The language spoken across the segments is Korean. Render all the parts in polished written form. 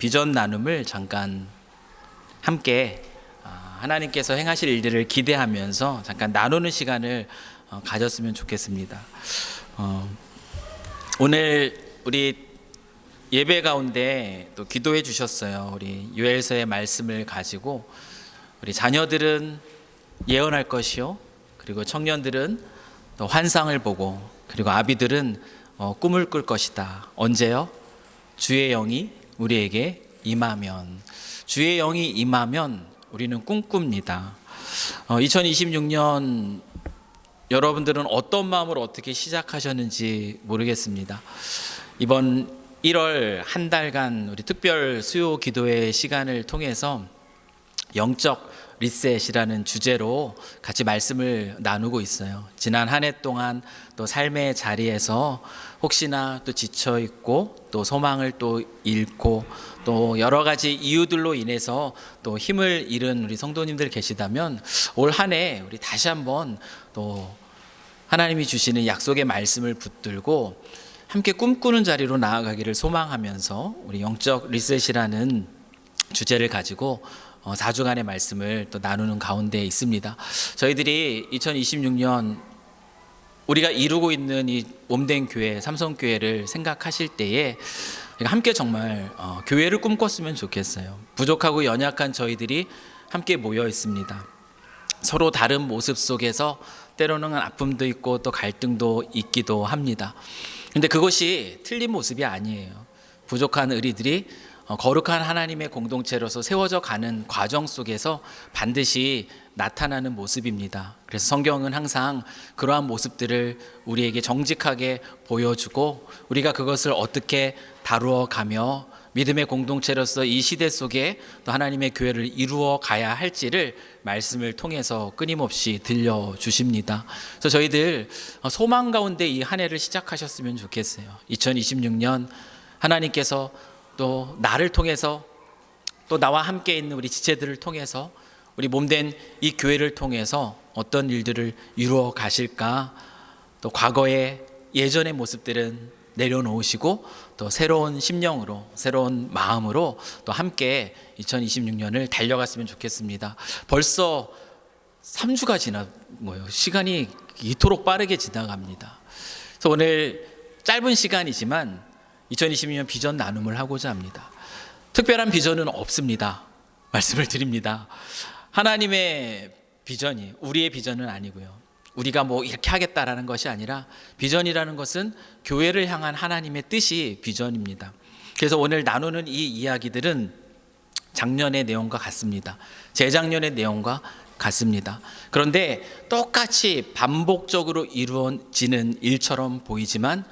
비전 나눔을 잠깐 함께 하나님께서 행하실 일들을 기대하면서 잠깐 나누는 시간을 가졌으면 좋겠습니다. 오늘 우리 예배 가운데 또 기도해 주셨어요. 우리 요엘서의 말씀을 가지고 우리 자녀들은 예언할 것이요, 그리고 청년들은 또 환상을 보고, 그리고 아비들은 꿈을 꿀 것이다. 언제요? 주의 영이 우리에게 임하면. 주의 영이 임하면 우리는 꿈꿉니다. 2026년 여러분들은 어떤 마음으로 어떻게 시작하셨는지 모르겠습니다. 이번 1월 한 달간 우리 특별 수요 기도회 시간을 통해서 영적 리셋이라는 주제로 같이 말씀을 나누고 있어요. 지난 한 해 동안 또 삶의 자리에서 혹시나 또 지쳐 있고, 또 소망을 또 잃고, 또 여러 가지 이유들로 인해서 또 힘을 잃은 우리 성도님들 계시다면 올 한 해 우리 다시 한번 또 하나님이 주시는 약속의 말씀을 붙들고 함께 꿈꾸는 자리로 나아가기를 소망하면서 우리 영적 리셋이라는 주제를 가지고 4주간의 말씀을 또 나누는 가운데 있습니다. 저희들이 2026년 우리가 이루고 있는 이 몸된 교회, 삼성교회를 생각하실 때에 함께 정말 교회를 꿈꿨으면 좋겠어요. 부족하고 연약한 저희들이 함께 모여 있습니다. 서로 다른 모습 속에서 때로는 아픔도 있고 또 갈등도 있기도 합니다. 근데 그것이 틀린 모습이 아니에요. 부족한 우리들이 거룩한 하나님의 공동체로서 세워져 가는 과정 속에서 반드시 나타나는 모습입니다. 그래서 성경은 항상 그러한 모습들을 우리에게 정직하게 보여주고, 우리가 그것을 어떻게 다루어 가며 믿음의 공동체로서 이 시대 속에 또 하나님의 교회를 이루어 가야 할지를 말씀을 통해서 끊임없이 들려주십니다. 그래서 저희들 소망 가운데 이 한 해를 시작하셨으면 좋겠어요. 2026년 하나님께서 또 나를 통해서, 또 나와 함께 있는 우리 지체들을 통해서, 우리 몸된 이 교회를 통해서 어떤 일들을 이루어 가실까, 또 과거의 예전의 모습들은 내려놓으시고 또 새로운 심령으로, 새로운 마음으로 또 함께 2026년을 달려갔으면 좋겠습니다. 벌써 3주가 지나고요. 시간이 이토록 빠르게 지나갑니다. 그래서 오늘 짧은 시간이지만 2026년 비전 나눔을 하고자 합니다. 특별한 비전은 없습니다. 말씀을 드립니다. 하나님의 비전이 우리의 비전은 아니고요. 우리가 뭐 이렇게 하겠다라는 것이 아니라, 비전이라는 것은 교회를 향한 하나님의 뜻이 비전입니다. 그래서 오늘 나누는 이 이야기들은 작년의 내용과 같습니다. 재작년의 내용과 같습니다. 그런데 똑같이 반복적으로 이루어지는 일처럼 보이지만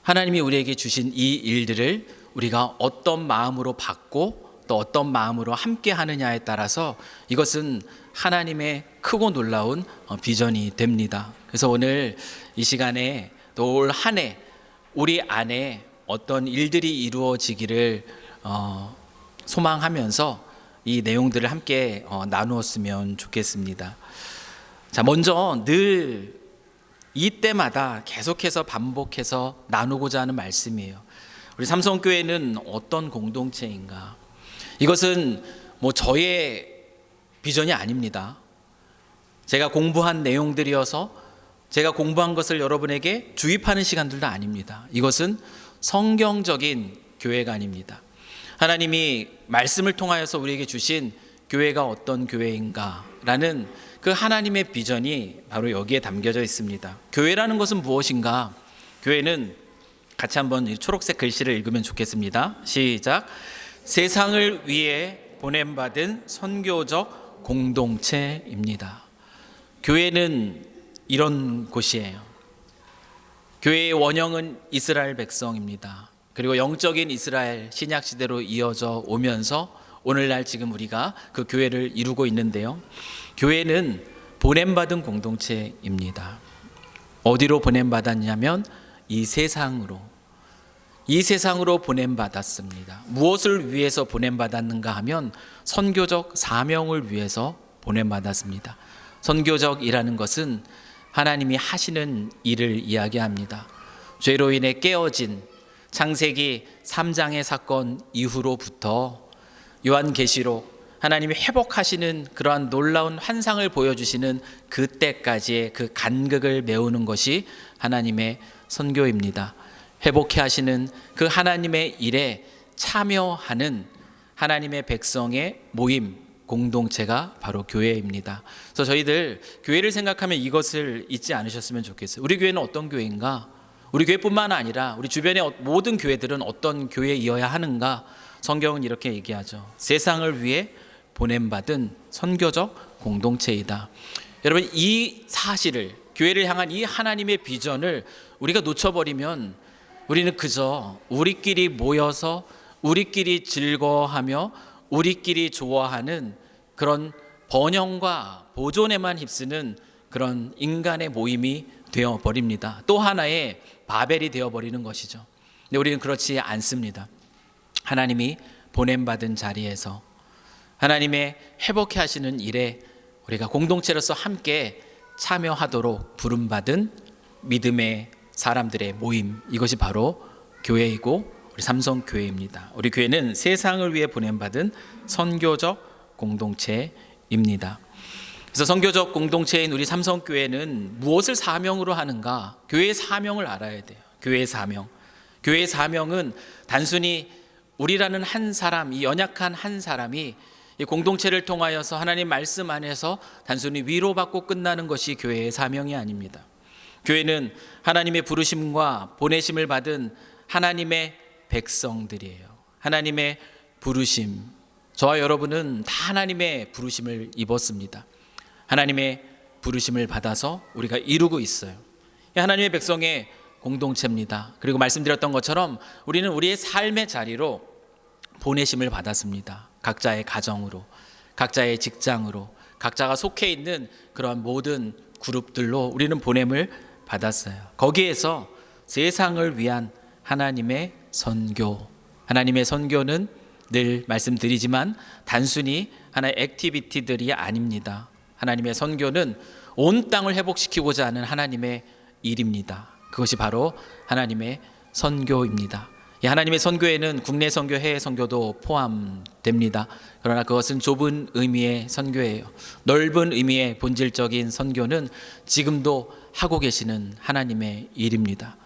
하나님이 우리에게 주신 이 일들을 우리가 어떤 마음으로 받고 또 어떤 마음으로 함께 하느냐에 따라서 이것은 하나님의 크고 놀라운 비전이 됩니다. 그래서 오늘 이 시간에 또 올 한 해 우리 안에 어떤 일들이 이루어지기를 소망하면서 이 내용들을 함께 나누었으면 좋겠습니다. 자, 먼저 늘 이때마다 계속해서 반복해서 나누고자 하는 말씀이에요. 우리 삼성교회는 어떤 공동체인가? 이것은 뭐 저의 비전이 아닙니다. 제가 공부한 내용들이어서 제가 공부한 것을 여러분에게 주입하는 시간들도 아닙니다. 이것은 성경적인 교회가 아닙니다. 하나님이 말씀을 통하여서 우리에게 주신 교회가 어떤 교회인가라는 그 하나님의 비전이 바로 여기에 담겨져 있습니다. 교회라는 것은 무엇인가? 교회는 같이 한번 이 초록색 글씨를 읽으면 좋겠습니다. 시작. 세상을 위해 보냄받은 선교적 공동체입니다. 교회는 이런 곳이에요. 교회의 원형은 이스라엘 백성입니다. 그리고 영적인 이스라엘 신약 시대로 이어져 오면서 오늘날 지금 우리가 그 교회를 이루고 있는데요. 교회는 보냄받은 공동체입니다. 어디로 보냄받았냐면 이 세상으로 보냄받았습니다. 무엇을 위해서 보냄받았는가 하면 선교적 사명을 위해서 보냄받았습니다. 선교적이라는 것은 하나님이 하시는 일을 이야기합니다. 죄로 인해 깨어진 창세기 3장의 사건 이후로부터 요한계시록 하나님이 회복하시는 그러한 놀라운 환상을 보여주시는 그때까지의 그 간극을 메우는 것이 하나님의 선교입니다. 회복해 하시는 그 하나님의 일에 참여하는 하나님의 백성의 모임, 공동체가 바로 교회입니다. 그래서 저희들 교회를 생각하면 이것을 잊지 않으셨으면 좋겠어요. 우리 교회는 어떤 교회인가? 우리 교회뿐만 아니라 우리 주변의 모든 교회들은 어떤 교회이어야 하는가? 성경은 이렇게 얘기하죠. 세상을 위해 보냄받은 선교적 공동체이다. 여러분, 이 사실을, 교회를 향한 이 하나님의 비전을 우리가 놓쳐버리면 우리는 그저 우리끼리 모여서 우리끼리 즐거워하며 우리끼리 좋아하는 그런 번영과 보존에만 휩쓰는 그런 인간의 모임이 되어버립니다. 또 하나의 바벨이 되어버리는 것이죠. 근데 우리는 그렇지 않습니다. 하나님이 보냄받은 자리에서 하나님의 회복해 하시는 일에 우리가 공동체로서 함께 참여하도록 부름받은 믿음의 사람들의 모임, 이것이 바로 교회이고 우리 삼성교회입니다. 우리 교회는 세상을 위해 보냄받은 선교적 공동체입니다. 그래서 선교적 공동체인 우리 삼성교회는 무엇을 사명으로 하는가? 교회의 사명을 알아야 돼요. 교회의 사명. 교회의 사명은 단순히 우리라는 한 사람, 이 연약한 한 사람이 이 공동체를 통하여서 하나님 말씀 안에서 단순히 위로받고 끝나는 것이 교회의 사명이 아닙니다. 교회는 하나님의 부르심과 보내심을 받은 하나님의 백성들이에요. 하나님의 부르심. 저와 여러분은 다 하나님의 부르심을 입었습니다. 하나님의 부르심을 받아서 우리가 이루고 있어요. 하나님의 백성의 공동체입니다. 그리고 말씀드렸던 것처럼 우리는 우리의 삶의 자리로 보내심을 받았습니다. 각자의 가정으로, 각자의 직장으로, 각자가 속해 있는 그런 모든 그룹들로 우리는 보냄을 받았어요. 거기에서 세상을 위한 하나님의 선교. 하나님의 선교는 늘 말씀드리지만 단순히 하나의 액티비티들이 아닙니다. 하나님의 선교는 온 땅을 회복시키고자 하는 하나님의 일입니다. 그것이 바로 하나님의 선교입니다. 하나님의 선교에는 국내 선교, 해외 선교도 포함됩니다. 그러나 그것은 좁은 의미의 선교예요. 넓은 의미의 본질적인 선교는 지금도 하고 계시는 하나님의 일입니다.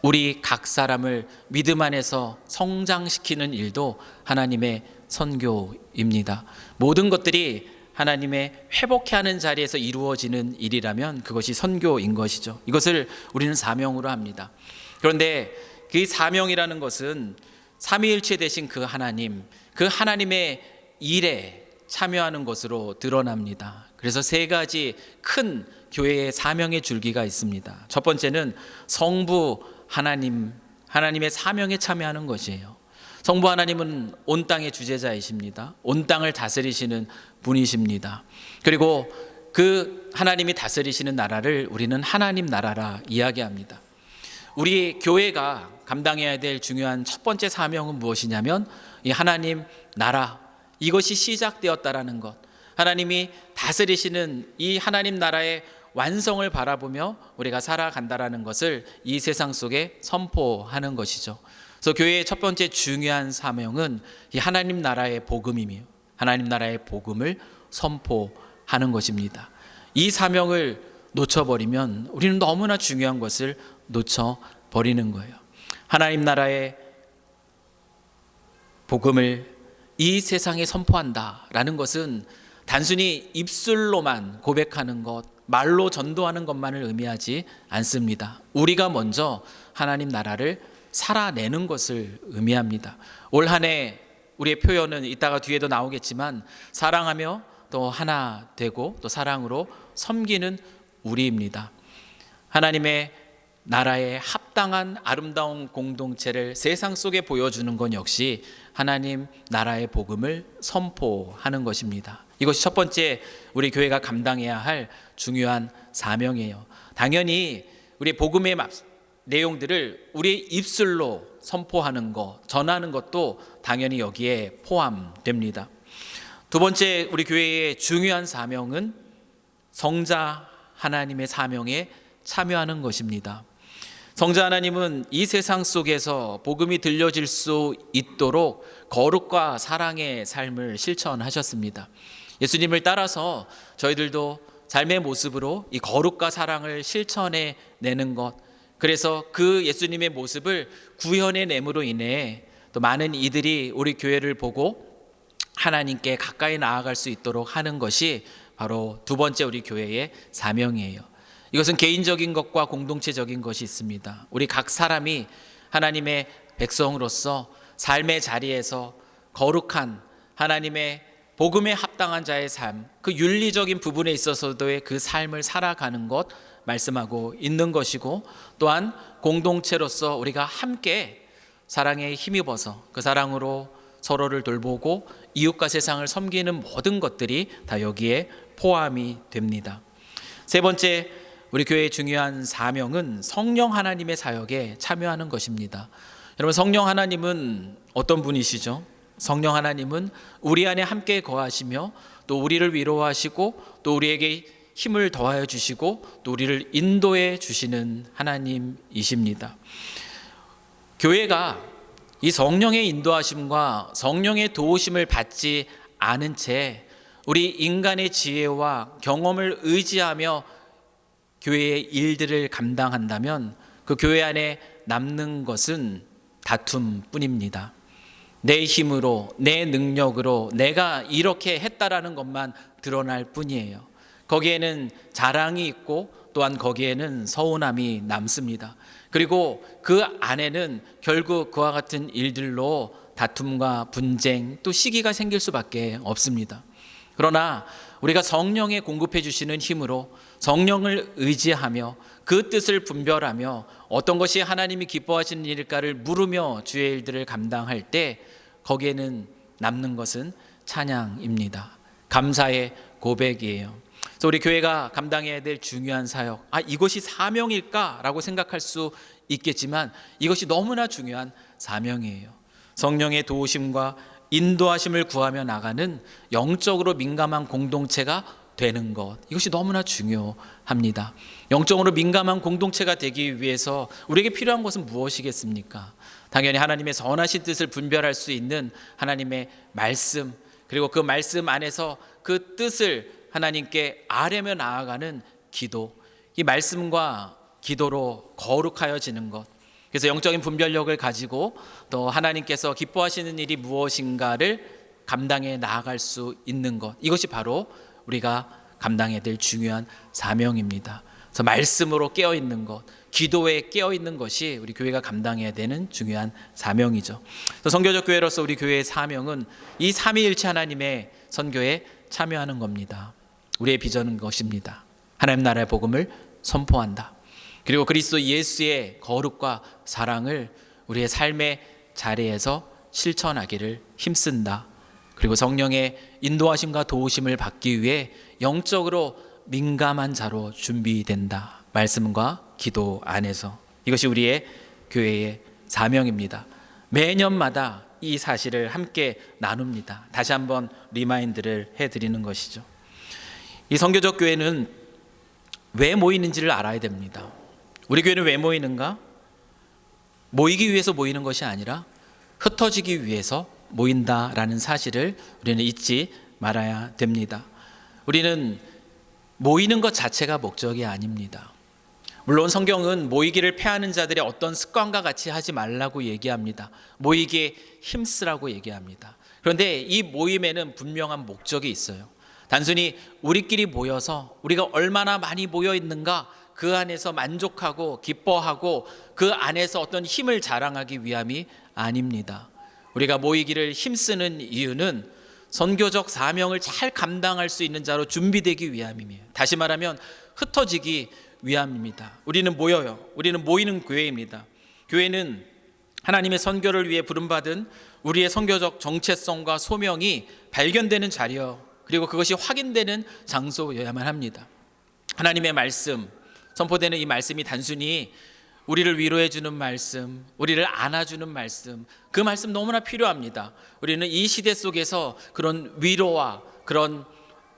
우리 각 사람을 믿음 안에서 성장시키는 일도 하나님의 선교입니다. 모든 것들이 하나님의 회복해 하는 자리에서 이루어지는 일이라면 그것이 선교인 것이죠. 이것을 우리는 사명으로 합니다. 그런데 그 사명이라는 것은 삼위일체 되신 그 하나님, 그 하나님의 일에 참여하는 것으로 드러납니다. 그래서 세 가지 큰 교회의 사명의 줄기가 있습니다. 첫 번째는 성부 하나님, 하나님의 사명에 참여하는 것이에요. 성부 하나님은 온 땅의 주재자이십니다. 온 땅을 다스리시는 분이십니다. 그리고 그 하나님이 다스리시는 나라를 우리는 하나님 나라라 이야기합니다. 우리 교회가 감당해야 될 중요한 첫 번째 사명은 무엇이냐면 이 하나님 나라, 이것이 시작되었다라는 것, 하나님이 다스리시는 이 하나님 나라의 완성을 바라보며 우리가 살아간다라는 것을 이 세상 속에 선포하는 것이죠. 그래서 교회의 첫 번째 중요한 사명은 이 하나님 나라의 복음이며 하나님 나라의 복음을 선포하는 것입니다. 이 사명을 놓쳐버리면 우리는 너무나 중요한 것을 놓쳐버리는 거예요. 하나님 나라의 복음을 이 세상에 선포한다라는 것은 단순히 입술로만 고백하는 것, 말로 전도하는 것만을 의미하지 않습니다. 우리가 먼저 하나님 나라를 살아내는 것을 의미합니다. 올 한 해 우리의 표현은 이따가 뒤에도 나오겠지만 사랑하며 또 하나 되고 또 사랑으로 섬기는 우리입니다. 하나님의 나라의 합당한 아름다운 공동체를 세상 속에 보여주는 것 역시 하나님 나라의 복음을 선포하는 것입니다. 이것이 첫 번째 우리 교회가 감당해야 할 중요한 사명이에요. 당연히 우리 복음의 내용들을 우리의 입술로 선포하는 것, 전하는 것도 당연히 여기에 포함됩니다. 두 번째 우리 교회의 중요한 사명은 성자 하나님의 사명에 참여하는 것입니다. 성자 하나님은 이 세상 속에서 복음이 들려질 수 있도록 거룩과 사랑의 삶을 실천하셨습니다. 예수님을 따라서 저희들도 삶의 모습으로 이 거룩과 사랑을 실천해 내는 것, 그래서 그 예수님의 모습을 구현해 nem으로 인해 또 많은 이들이 우리 교회를 보고 하나님께 가까이 나아갈 수 있도록 하는 것이 바로 두 번째 우리 교회의 사명이에요. 이것은 개인적인 것과 공동체적인 것이 있습니다. 우리 각 사람이 하나님의 백성으로서 삶의 자리에서 거룩한 하나님의 복음에 합당한 자의 삶, 그 윤리적인 부분에 있어서도의 그 삶을 살아가는 것 말씀하고 있는 것이고, 또한 공동체로서 우리가 함께 사랑에 힘입어서 그 사랑으로 서로를 돌보고 이웃과 세상을 섬기는 모든 것들이 다 여기에 포함이 됩니다. 세 번째 우리 교회의 중요한 사명은 성령 하나님의 사역에 참여하는 것입니다. 여러분, 성령 하나님은 어떤 분이시죠? 성령 하나님은 우리 안에 함께 거하시며 또 우리를 위로하시고 또 우리에게 힘을 더하여 주시고 또 우리를 인도해 주시는 하나님이십니다. 교회가 이 성령의 인도하심과 성령의 도우심을 받지 않은 채 우리 인간의 지혜와 경험을 의지하며 교회의 일들을 감당한다면 그 교회 안에 남는 것은 다툼뿐입니다. 내 힘으로, 내 능력으로 내가 이렇게 했다라는 것만 드러날 뿐이에요. 거기에는 자랑이 있고 또한 거기에는 서운함이 남습니다. 그리고 그 안에는 결국 그와 같은 일들로 다툼과 분쟁 또 시기가 생길 수밖에 없습니다. 그러나 우리가 성령에 공급해 주시는 힘으로 성령을 의지하며 그 뜻을 분별하며 어떤 것이 하나님이 기뻐하시는 일일까를 물으며 주의 일들을 감당할 때 거기에는 남는 것은 찬양입니다. 감사의 고백이에요. 그래서 우리 교회가 감당해야 될 중요한 사역, 이것이 사명일까라고 생각할 수 있겠지만 이것이 너무나 중요한 사명이에요. 성령의 도우심과 인도하심을 구하며 나가는 영적으로 민감한 공동체가 되는 것, 이것이 너무나 중요합니다. 영적으로 민감한 공동체가 되기 위해서 우리에게 필요한 것은 무엇이겠습니까? 당연히 하나님의 선하신 뜻을 분별할 수 있는 하나님의 말씀, 그리고 그 말씀 안에서 그 뜻을 하나님께 아뢰며 나아가는 기도, 이 말씀과 기도로 거룩하여지는 것, 그래서 영적인 분별력을 가지고 또 하나님께서 기뻐하시는 일이 무엇인가를 감당해 나아갈 수 있는 것, 이것이 바로 우리가 감당해야 될 중요한 사명입니다. 그래서 말씀으로 깨어있는 것, 기도에 깨어있는 것이 우리 교회가 감당해야 되는 중요한 사명이죠. 선교적 교회로서 우리 교회의 사명은 이 삼위일체 하나님의 선교에 참여하는 겁니다. 우리의 비전은 것입니다. 하나님 나라의 복음을 선포한다. 그리고 그리스도 예수의 거룩과 사랑을 우리의 삶의 자리에서 실천하기를 힘쓴다. 그리고 성령의 인도하심과 도우심을 받기 위해 영적으로 민감한 자로 준비된다. 말씀과 기도 안에서. 이것이 우리의 교회의 사명입니다. 매년마다 이 사실을 함께 나눕니다. 다시 한번 리마인드를 해드리는 것이죠. 이 선교적 교회는 왜 모이는지를 알아야 됩니다. 우리 교회는 왜 모이는가? 모이기 위해서 모이는 것이 아니라 흩어지기 위해서 모인다라는 사실을 우리는 잊지 말아야 됩니다. 우리는 모이는 것 자체가 목적이 아닙니다. 물론 성경은 모이기를 패하는 자들의 어떤 습관과 같이 하지 말라고 얘기합니다. 모이기에 힘쓰라고 얘기합니다. 그런데 이 모임에는 분명한 목적이 있어요. 단순히 우리끼리 모여서 우리가 얼마나 많이 모여 있는가 그 안에서 만족하고 기뻐하고 그 안에서 어떤 힘을 자랑하기 위함이 아닙니다. 우리가 모이기를 힘쓰는 이유는 선교적 사명을 잘 감당할 수 있는 자로 준비되기 위함이에요. 다시 말하면 흩어지기 위함입니다. 우리는 모여요. 우리는 모이는 교회입니다. 교회는 하나님의 선교를 위해 부름받은 우리의 선교적 정체성과 소명이 발견되는 자리요, 그리고 그것이 확인되는 장소여야만 합니다. 하나님의 말씀, 선포되는 이 말씀이 단순히 우리를 위로해 주는 말씀, 우리를 안아주는 말씀, 그 말씀 너무나 필요합니다. 우리는 이 시대 속에서 그런 위로와 그런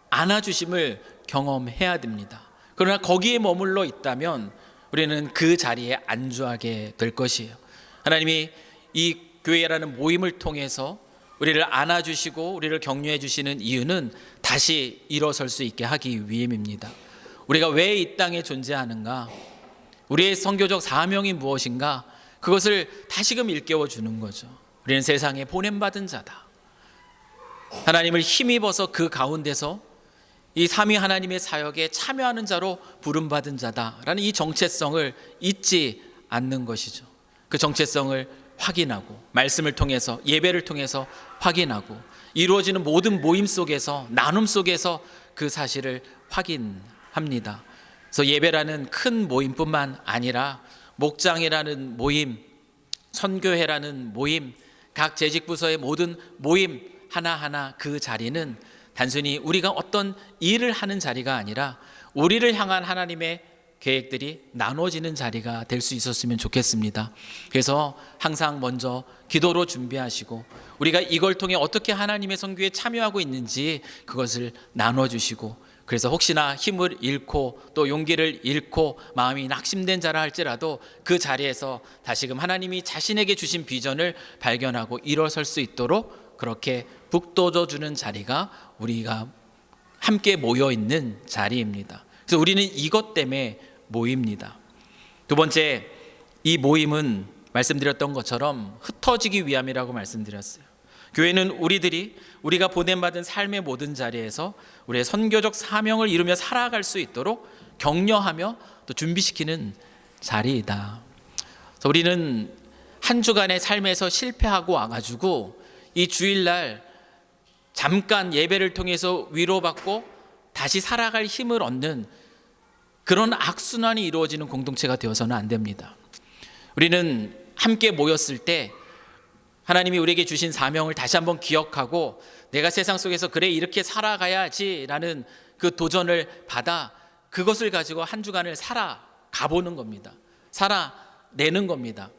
안아주심을 경험해야 됩니다. 그러나 거기에 머물러 있다면 우리는 그 자리에 안주하게 될 것이에요. 하나님이 이 교회라는 모임을 통해서 우리를 안아주시고 우리를 격려해 주시는 이유는 다시 일어설 수 있게 하기 위함입니다. 우리가 왜 이 땅에 존재하는가, 우리의 선교적 사명이 무엇인가, 그것을 다시금 일깨워 주는 거죠. 우리는 세상에 보냄받은 자다. 하나님을 힘입어서 그 가운데서 이 삼위 하나님의 사역에 참여하는 자로 부름받은 자다라는 이 정체성을 잊지 않는 것이죠. 그 정체성을 확인하고 말씀을 통해서, 예배를 통해서 확인하고, 이루어지는 모든 모임 속에서, 나눔 속에서 그 사실을 확인합니다. 그래서 예배라는 큰 모임뿐만 아니라 목장이라는 모임, 선교회라는 모임, 각 재직부서의 모든 모임 하나하나, 그 자리는 단순히 우리가 어떤 일을 하는 자리가 아니라 우리를 향한 하나님의 계획들이 나눠지는 자리가 될 수 있었으면 좋겠습니다. 그래서 항상 먼저 기도로 준비하시고, 우리가 이걸 통해 어떻게 하나님의 선교에 참여하고 있는지 그것을 나눠주시고, 그래서 혹시나 힘을 잃고 또 용기를 잃고 마음이 낙심된 자라 할지라도 그 자리에서 다시금 하나님이 자신에게 주신 비전을 발견하고 일어설 수 있도록 그렇게 북돋워 주는 자리가 우리가 함께 모여 있는 자리입니다. 그래서 우리는 이것 때문에 모입니다. 두 번째, 이 모임은 말씀드렸던 것처럼 흩어지기 위함이라고 말씀드렸어요. 교회는 우리가 보냄받은 삶의 모든 자리에서 우리의 선교적 사명을 이루며 살아갈 수 있도록 격려하며 또 준비시키는 자리이다. 그래서 우리는 한 주간의 삶에서 실패하고 와가지고 이 주일날 잠깐 예배를 통해서 위로받고 다시 살아갈 힘을 얻는 그런 악순환이 이루어지는 공동체가 되어서는 안 됩니다. 우리는 함께 모였을 때 하나님이 우리에게 주신 사명을 다시 한번 기억하고, 내가 세상 속에서 그래 이렇게 살아가야지라는 그 도전을 받아 그것을 가지고 한 주간을 살아가보는 겁니다. 살아내는 겁니다.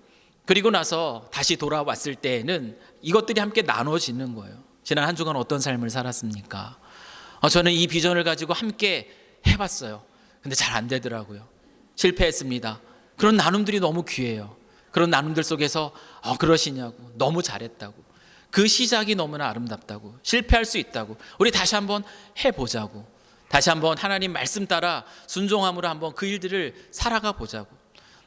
그리고 나서 다시 돌아왔을 때에는 이것들이 함께 나눠지는 거예요. 지난 한 주간 어떤 삶을 살았습니까? 저는 이 비전을 가지고 함께 해봤어요. 근데 잘 안 되더라고요. 실패했습니다. 그런 나눔들이 너무 귀해요. 그런 나눔들 속에서 그러시냐고, 너무 잘했다고, 그 시작이 너무나 아름답다고, 실패할 수 있다고, 우리 다시 한번 해보자고, 다시 한번 하나님 말씀 따라 순종함으로 한번 그 일들을 살아가 보자고,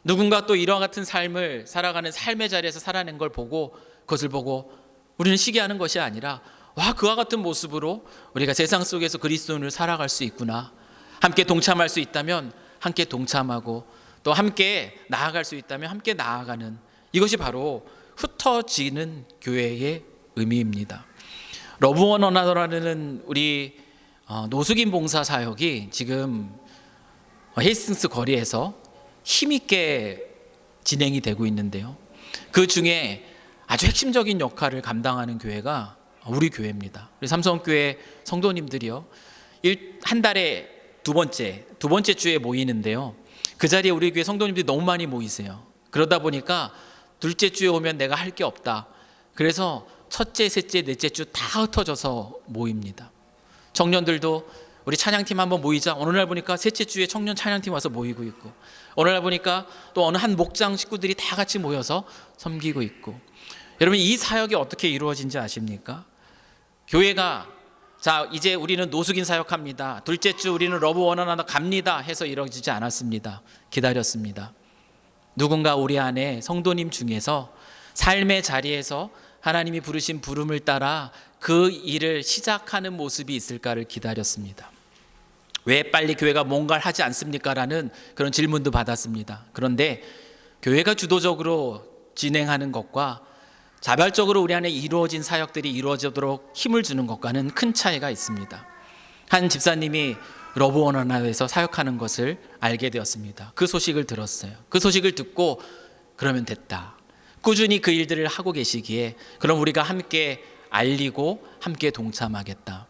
누군가 또 이와 같은 삶을 살아가는 삶의 자리에서 살아낸 걸 보고, 그것을 보고 우리는 시기하는 것이 아니라, 와, 그와 같은 모습으로 우리가 세상 속에서 그리스도인을 살아갈 수 있구나, 함께 동참할 수 있다면 함께 동참하고, 또 함께 나아갈 수 있다면 함께 나아가는, 이것이 바로 흩어지는 교회의 의미입니다. 러브 원 어나더라는 우리 노숙인 봉사 사역이 지금 헤이스팅스 거리에서 힘있게 진행이 되고 있는데요, 그 중에 아주 핵심적인 역할을 감당하는 교회가 우리 교회입니다. 우리 삼성교회 성도님들이요, 한 달에 두 번째 주에 모이는데요, 그 자리에 우리 교회 성도님들이 너무 많이 모이세요. 그러다 보니까 둘째 주에 오면 내가 할 게 없다. 그래서 첫째, 셋째, 넷째 주 다 흩어져서 모입니다. 청년들도 우리 찬양팀 한번 모이자. 어느 날 보니까 셋째 주에 청년 찬양팀 와서 모이고 있고, 어느 날 보니까 또 어느 한 목장 식구들이 다 같이 모여서 섬기고 있고. 여러분, 이 사역이 어떻게 이루어진지 아십니까? 교회가 자, 이제 우리는 노숙인 사역합니다, 둘째 주 우리는 러브 원 어나더 갑니다 해서 이루어지지 않았습니다. 기다렸습니다. 누군가 우리 안에 성도님 중에서 삶의 자리에서 하나님이 부르신 부름을 따라 그 일을 시작하는 모습이 있을까를 기다렸습니다. 왜 빨리 교회가 뭔가를 하지 않습니까? 라는 그런 질문도 받았습니다. 그런데 교회가 주도적으로 진행하는 것과 자발적으로 우리 안에 이루어진 사역들이 이루어지도록 힘을 주는 것과는 큰 차이가 있습니다. 한 집사님이 러브 원 어나더에서 사역하는 것을 알게 되었습니다. 그 소식을 들었어요. 그 소식을 듣고 그러면 됐다, 꾸준히 그 일들을 하고 계시기에 그럼 우리가 함께 알리고 함께 동참하겠다.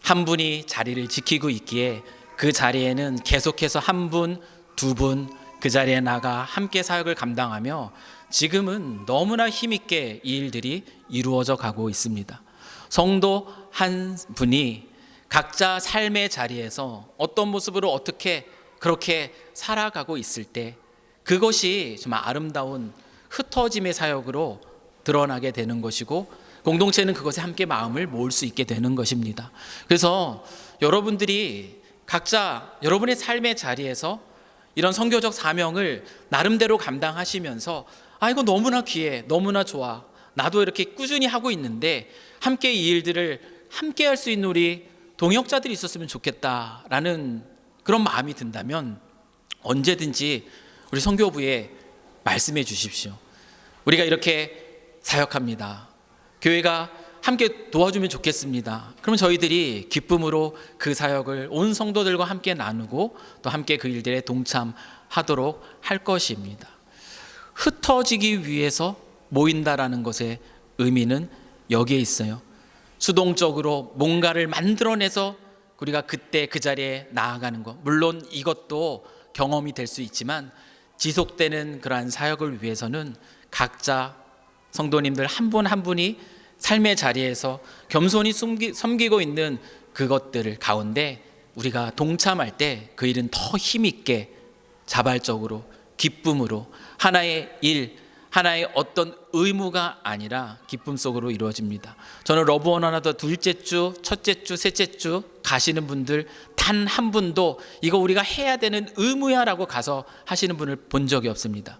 한 분이 자리를 지키고 있기에 그 자리에는 계속해서 한 분, 두 분 그 자리에 나가 함께 사역을 감당하며 지금은 너무나 힘있게 이 일들이 이루어져 가고 있습니다. 성도 한 분이 각자 삶의 자리에서 어떤 모습으로 어떻게 그렇게 살아가고 있을 때 그것이 정말 아름다운 흩어짐의 사역으로 드러나게 되는 것이고, 공동체는 그것에 함께 마음을 모을 수 있게 되는 것입니다. 그래서 여러분들이 각자 여러분의 삶의 자리에서 이런 선교적 사명을 나름대로 감당하시면서 이거 너무나 귀해, 너무나 좋아, 나도 이렇게 꾸준히 하고 있는데 함께 이 일들을 함께 할 수 있는 우리 동역자들이 있었으면 좋겠다라는 그런 마음이 든다면 언제든지 우리 선교부에 말씀해 주십시오. 우리가 이렇게 사역합니다. 교회가 함께 도와주면 좋겠습니다. 그럼 저희들이 기쁨으로 그 사역을 온 성도들과 함께 나누고 또 함께 그 일들에 동참하도록 할 것입니다. 흩어지기 위해서 모인다라는 것의 의미는 여기에 있어요. 수동적으로 뭔가를 만들어내서 우리가 그때 그 자리에 나아가는 것, 물론 이것도 경험이 될 수 있지만 지속되는 그러한 사역을 위해서는 각자 성도님들 한 분 한 분이 삶의 자리에서 겸손히 섬기고 있는 그것들을 가운데 우리가 동참할 때 그 일은 더 힘있게 자발적으로 기쁨으로 하나의 일, 하나의 어떤 의무가 아니라 기쁨 속으로 이루어집니다. 저는 러브원 하나더 둘째 주, 첫째 주, 셋째 주 가시는 분들 단 한 분도 이거 우리가 해야 되는 의무야 라고 가서 하시는 분을 본 적이 없습니다.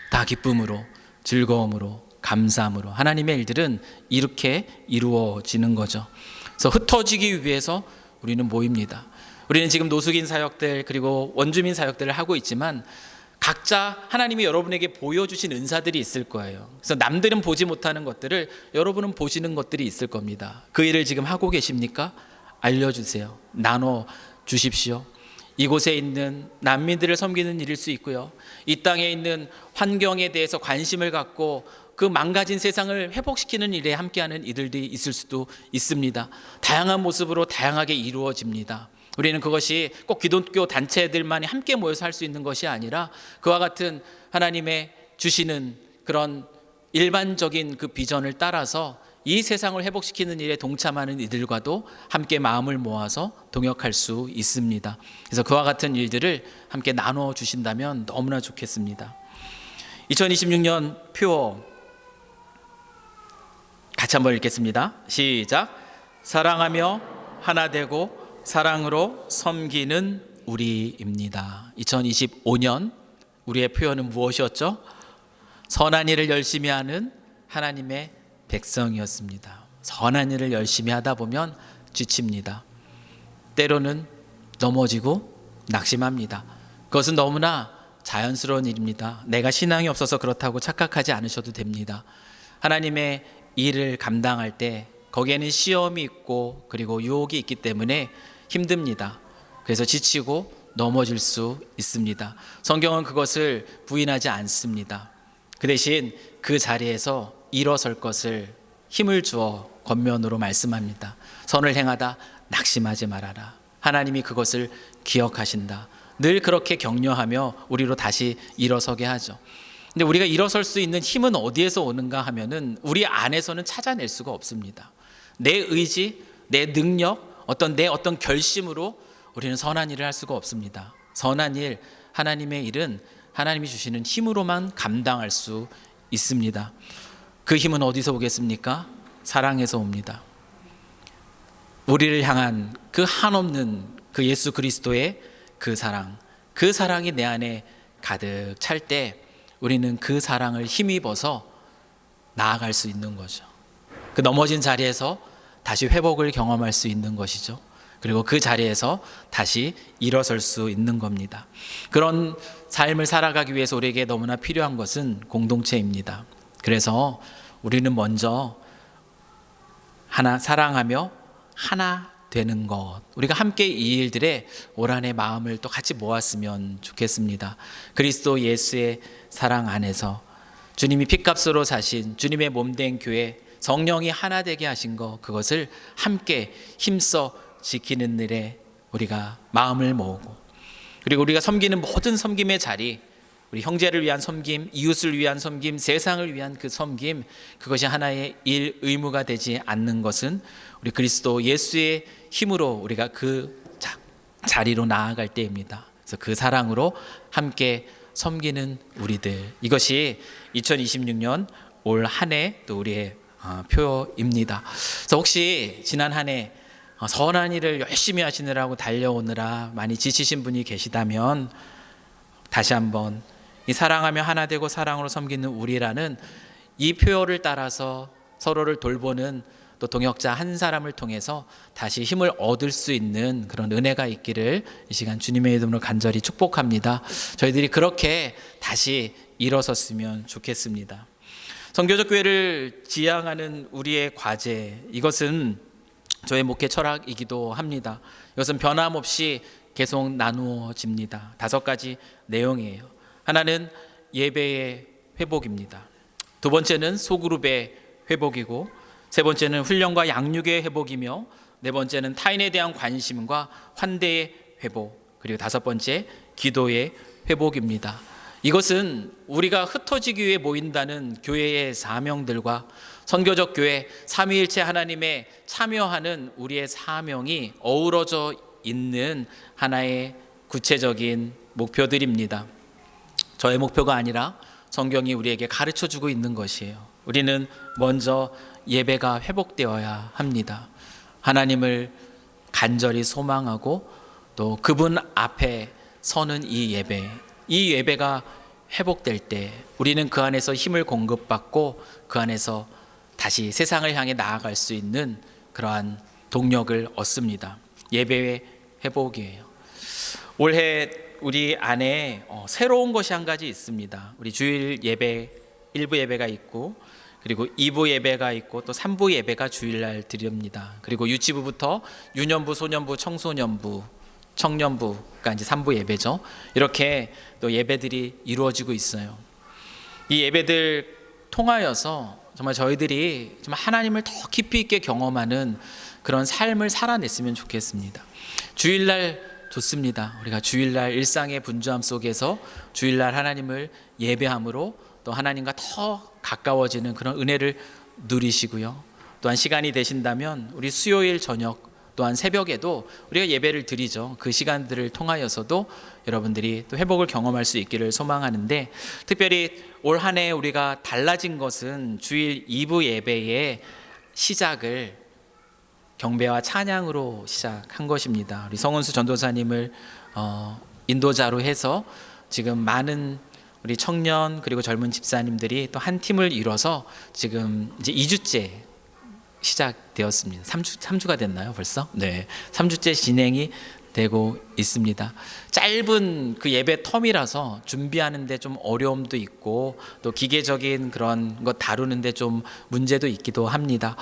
다 기쁨으로, 즐거움으로, 감사함으로 하나님의 일들은 이렇게 이루어지는 거죠. 그래서 흩어지기 위해서 우리는 모입니다. 우리는 지금 노숙인 사역들 그리고 원주민 사역들을 하고 있지만 각자 하나님이 여러분에게 보여주신 은사들이 있을 거예요. 그래서 남들은 보지 못하는 것들을 여러분은 보시는 것들이 있을 겁니다. 그 일을 지금 하고 계십니까? 알려주세요. 나눠 주십시오. 이곳에 있는 난민들을 섬기는 일일 수 있고요. 이 땅에 있는 환경에 대해서 관심을 갖고 그 망가진 세상을 회복시키는 일에 함께하는 이들이 있을 수도 있습니다. 다양한 모습으로 다양하게 이루어집니다. 우리는 그것이 꼭 기독교 단체들만이 함께 모여서 할 수 있는 것이 아니라 그와 같은 하나님의 주시는 그런 일반적인 그 비전을 따라서 이 세상을 회복시키는 일에 동참하는 이들과도 함께 마음을 모아서 동역할 수 있습니다. 그래서 그와 같은 일들을 함께 나눠 주신다면 너무나 좋겠습니다. 2026년 표어 같이 한번 읽겠습니다. 시작. 사랑하며 하나 되고 사랑으로 섬기는 우리입니다. 2025년 우리의 표현은 무엇이었죠? 선한 일을 열심히 하는 하나님의 백성이었습니다. 선한 일을 열심히 하다 보면 지칩니다. 때로는 넘어지고 낙심합니다. 그것은 너무나 자연스러운 일입니다. 내가 신앙이 없어서 그렇다고 착각하지 않으셔도 됩니다. 하나님의 일을 감당할 때 거기에는 시험이 있고 그리고 유혹이 있기 때문에 힘듭니다. 그래서 지치고 넘어질 수 있습니다. 성경은 그것을 부인하지 않습니다. 그 대신 그 자리에서 일어설 것을 힘을 주어 권면으로 말씀합니다. 선을 행하다 낙심하지 말아라. 하나님이 그것을 기억하신다. 늘 그렇게 격려하며 우리로 다시 일어서게 하죠. 근데 우리가 일어설 수 있는 힘은 어디에서 오는가 하면은 우리 안에서는 찾아낼 수가 없습니다. 내 의지, 내 능력, 내 어떤 결심으로 우리는 선한 일을 할 수가 없습니다. 선한 일, 하나님의 일은 하나님이 주시는 힘으로만 감당할 수 있습니다. 그 힘은 어디서 오겠습니까? 사랑에서 옵니다. 우리를 향한 그 한없는 그 예수 그리스도의 그 사랑이 내 안에 가득 찰 때 우리는 그 사랑을 힘입어서 나아갈 수 있는 거죠. 그 넘어진 자리에서 다시 회복을 경험할 수 있는 것이죠. 그리고 그 자리에서 다시 일어설 수 있는 겁니다. 그런 삶을 살아가기 위해서 우리에게 너무나 필요한 것은 공동체입니다. 그래서 우리는 먼저 사랑하며 하나 되는 것, 우리가 함께 이 일들에 올 한해 마음을 또 같이 모았으면 좋겠습니다. 그리스도 예수의 사랑 안에서 주님이 핏값으로 사신 주님의 몸된 교회, 성령이 하나 되게 하신 것, 그것을 함께 힘써 지키는 일에 우리가 마음을 모으고, 그리고 우리가 섬기는 모든 섬김의 자리, 우리 형제를 위한 섬김, 이웃을 위한 섬김, 세상을 위한 그 섬김, 그것이 하나의 일, 의무가 되지 않는 것은 우리 그리스도 예수의 힘으로 우리가 그 자리로 나아갈 때입니다. 그래서 그 사랑으로 함께 섬기는 우리들, 이것이 2026년 올 한 해 또 우리의 표입니다. 그래서 혹시 지난 한 해 선한 일을 열심히 하시느라고 달려오느라 많이 지치신 분이 계시다면 다시 한번 이 사랑하며 하나 되고 사랑으로 섬기는 우리라는 이 표어를 따라서 서로를 돌보는 또 동역자 한 사람을 통해서 다시 힘을 얻을 수 있는 그런 은혜가 있기를 이 시간 주님의 이름으로 간절히 축복합니다. 저희들이 그렇게 다시 일어섰으면 좋겠습니다. 선교적 교회를 지향하는 우리의 과제, 이것은 저의 목회 철학이기도 합니다. 이것은 변함없이 계속 나누어집니다. 5가지 내용이에요. 하나는 예배의 회복입니다. 두 번째는 소그룹의 회복이고, 세 번째는 훈련과 양육의 회복이며, 네 번째는 타인에 대한 관심과 환대의 회복, 그리고 5번째 기도의 회복입니다. 이것은 우리가 흩어지기 위해 모인다는 교회의 사명들과 선교적 교회, 삼위일체 하나님의 참여하는 우리의 사명이 어우러져 있는 하나의 구체적인 목표들입니다. 저의 목표가 아니라 성경이 우리에게 가르쳐주고 있는 것이에요. 우리는 먼저 예배가 회복되어야 합니다. 하나님을 간절히 소망하고 또 그분 앞에 서는 이 예배가 회복될 때 우리는 그 안에서 힘을 공급받고 그 안에서 다시 세상을 향해 나아갈 수 있는 그러한 동력을 얻습니다. 예배의 회복이에요. 올해 우리 안에 새로운 것이 한 가지 있습니다. 우리 주일 예배 1부 예배가 있고, 그리고 2부 예배가 있고, 또 3부 예배가 주일날 드립니다. 그리고 유치부부터 유년부, 소년부, 청소년부, 청년부가 이제 3부 예배죠. 이렇게 또 예배들이 이루어지고 있어요. 이 예배들 통하여서 정말 저희들이 정말 하나님을 더 깊이 있게 경험하는 그런 삶을 살아냈으면 좋겠습니다. 주일날 좋습니다. 우리가 주일날 일상의 분주함 속에서 주일날 하나님을 예배함으로 또 하나님과 더 가까워지는 그런 은혜를 누리시고요. 또한 시간이 되신다면 우리 수요일 저녁 또한 새벽에도 우리가 예배를 드리죠. 그 시간들을 통하여서도 여러분들이 또 회복을 경험할 수 있기를 소망하는데, 특별히 올 한 해 우리가 달라진 것은 주일 2부 예배의 시작을 경배와 찬양으로 시작한 것입니다. 우리 성은수 전도사님을 인도자로 해서 지금 많은 우리 청년 그리고 젊은 집사님들이 또 한 팀을 이뤄서 지금 이제 2주째 시작되었습니다. 3주가 됐나요 벌써? 네, 3주째 진행이 되고 있습니다. 짧은 그 예배 텀이라서 준비하는데 좀 어려움도 있고 또 기계적인 그런 것 다루는데 좀 문제도 있기도 합니다.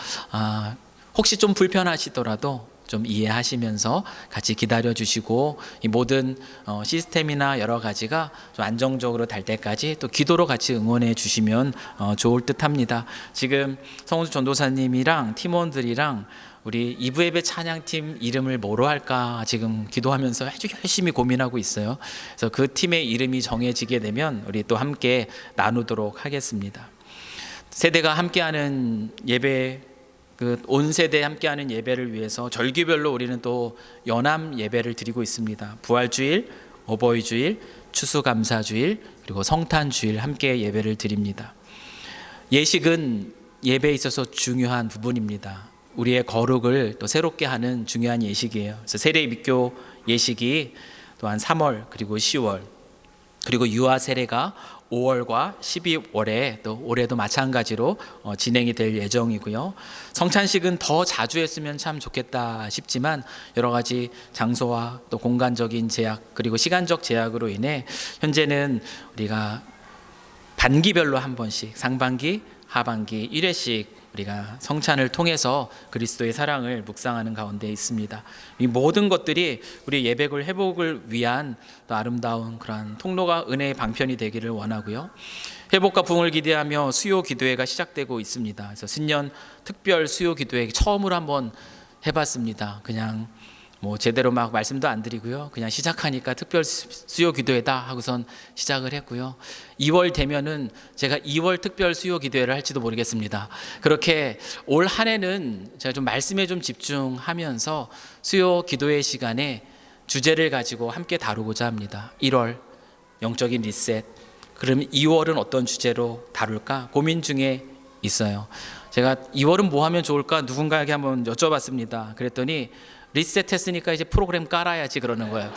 혹시 좀 불편하시더라도 좀 이해하시면서 같이 기다려 주시고, 이 모든 시스템이나 여러 가지가 좀 안정적으로 달 때까지 또 기도로 같이 응원해 주시면 좋을 듯 합니다. 지금 성훈수 전도사님이랑 팀원들이랑 우리 2부 예배 찬양팀 이름을 뭐로 할까 지금 기도하면서 아주 열심히 고민하고 있어요. 그래서 그 팀의 이름이 정해지게 되면 우리 또 함께 나누도록 하겠습니다. 세대가 함께하는 예배, 온 세대 함께하는 예배를 위해서 절기별로 우리는 또 연합 예배를 드리고 있습니다. 부활주일, 어버이주일, 추수감사주일, 그리고 성탄주일 함께 예배를 드립니다. 예식은 예배에 있어서 중요한 부분입니다. 우리의 거룩을 또 새롭게 하는 중요한 예식이에요. 그래서 세례 믿교 예식이 또한 3월 그리고 10월, 그리고 유아 세례가 5월과 12월에 또 올해도 마찬가지로 진행이 될 예정이고요. 성찬식은 더 자주 했으면 참 좋겠다 싶지만 여러 가지 장소와 또 공간적인 제약 그리고 시간적 제약으로 인해 현재는 우리가 반기별로 한 번씩, 상반기, 하반기 1회씩 우리가 성찬을 통해서 그리스도의 사랑을 묵상하는 가운데 있습니다. 이 모든 것들이 우리 예배를 회복을 위한 또 아름다운 그러한 통로가 은혜의 방편이 되기를 원하고요. 회복과 부흥을 기대하며 수요 기도회가 시작되고 있습니다. 그래서 신년 특별 수요 기도회 처음으로 한번 해봤습니다. 그냥 뭐 제대로 막 말씀도 안 드리고요. 그냥 시작하니까 특별 수요 기도회다 하고선 시작을 했고요. 2월 되면은 제가 2월 특별 수요 기도회를 할지도 모르겠습니다. 그렇게 올 한 해는 제가 좀 말씀에 좀 집중하면서 수요 기도회 시간에 주제를 가지고 함께 다루고자 합니다. 1월 영적인 리셋. 그럼 2월은 어떤 주제로 다룰까 고민 중에 있어요. 제가 2월은 뭐 하면 좋을까 누군가에게 한번 여쭤봤습니다. 그랬더니 리셋했으니까 이제 프로그램 깔아야지 그러는 거예요.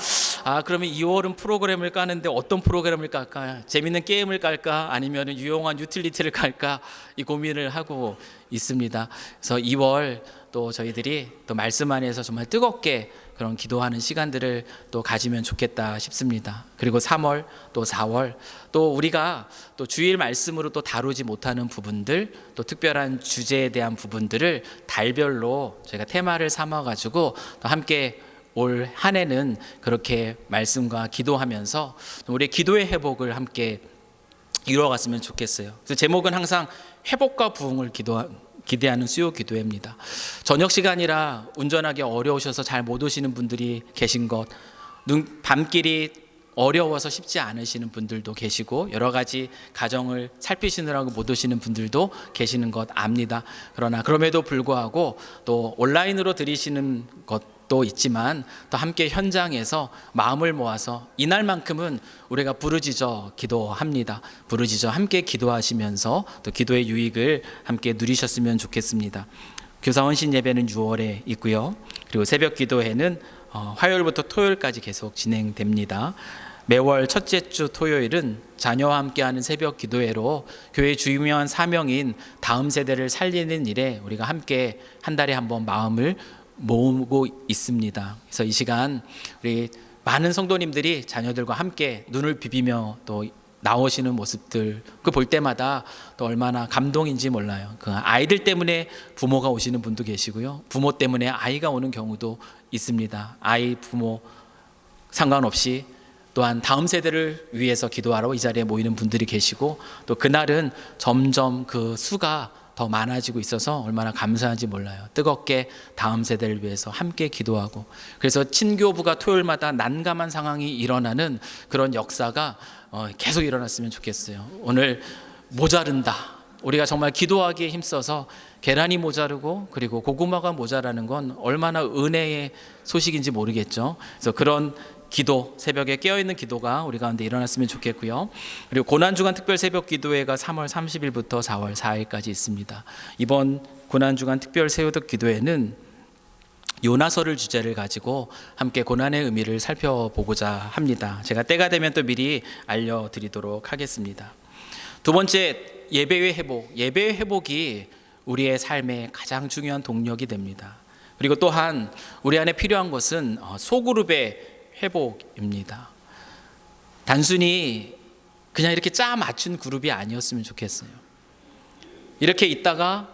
그러면 2월은 프로그램을 까는데 어떤 프로그램을 깔까? 재밌는 게임을 깔까? 아니면 유용한 유틸리티를 깔까? 이 고민을 하고 있습니다. 그래서 2월 또 저희들이 또 말씀 안에서 정말 뜨겁게 그런 기도하는 시간들을 또 가지면 좋겠다 싶습니다. 그리고 3월 또 4월 또 우리가 또 주일 말씀으로 또 다루지 못하는 부분들 또 특별한 주제에 대한 부분들을 달별로 저희가 테마를 삼아 가지고 또 함께 올 한 해는 그렇게 말씀과 기도하면서 우리의 기도의 회복을 함께 이루어갔으면 좋겠어요. 그래서 제목은 항상 회복과 부흥을 기대하는 수요 기도회입니다. 저녁 시간이라 운전하기 어려우셔서 잘 못 오시는 분들이 계신 것, 밤길이 어려워서 쉽지 않으시는 분들도 계시고 여러 가지 가정을 살피시느라고 못 오시는 분들도 계시는 것 압니다. 그러나 그럼에도 불구하고 또 온라인으로 드리시는 것도 있지만 또 함께 현장에서 마음을 모아서 이날만큼은 우리가 부르짖어 기도합니다. 부르짖어 함께 기도하시면서 또 기도의 유익을 함께 누리셨으면 좋겠습니다. 교사 헌신 예배는 6월에 있고요. 그리고 새벽 기도회는 화요일부터 토요일까지 계속 진행됩니다. 매월 첫째 주 토요일은 자녀와 함께하는 새벽 기도회로 교회 주요한 사명인 다음 세대를 살리는 일에 우리가 함께 한 달에 한 번 마음을 모으고 있습니다. 그래서 이 시간 우리 많은 성도님들이 자녀들과 함께 눈을 비비며 또 나오시는 모습들 그 볼 때마다 또 얼마나 감동인지 몰라요. 그 아이들 때문에 부모가 오시는 분도 계시고요. 부모 때문에 아이가 오는 경우도 있습니다. 아이 부모 상관없이 또한 다음 세대를 위해서 기도하러 이 자리에 모이는 분들이 계시고 또 그날은 점점 그 수가 더 많아지고 있어서 얼마나 감사한지 몰라요. 뜨겁게 다음 세대를 위해서 함께 기도하고 그래서 친교부가 토요일마다 난감한 상황이 일어나는 그런 역사가 계속 일어났으면 좋겠어요. 오늘 모자른다. 우리가 정말 기도하기에 힘써서 계란이 모자르고 그리고 고구마가 모자라는 건 얼마나 은혜의 소식인지 모르겠죠. 그래서 그런 기도, 새벽에 깨어있는 기도가 우리 가운데 일어났으면 좋겠고요. 그리고 고난주간 특별 새벽 기도회가 3월 30일부터 4월 4일까지 있습니다. 이번 고난주간 특별 새벽 기도회는 요나서를 주제를 가지고 함께 고난의 의미를 살펴보고자 합니다. 제가 때가 되면 또 미리 알려드리도록 하겠습니다. 두 번째, 예배의 회복. 예배의 회복이 우리의 삶의 가장 중요한 동력이 됩니다. 그리고 또한 우리 안에 필요한 것은 소그룹의 회복입니다. 단순히 그냥 이렇게 짜 맞춘 그룹이 아니었으면 좋겠어요. 이렇게 있다가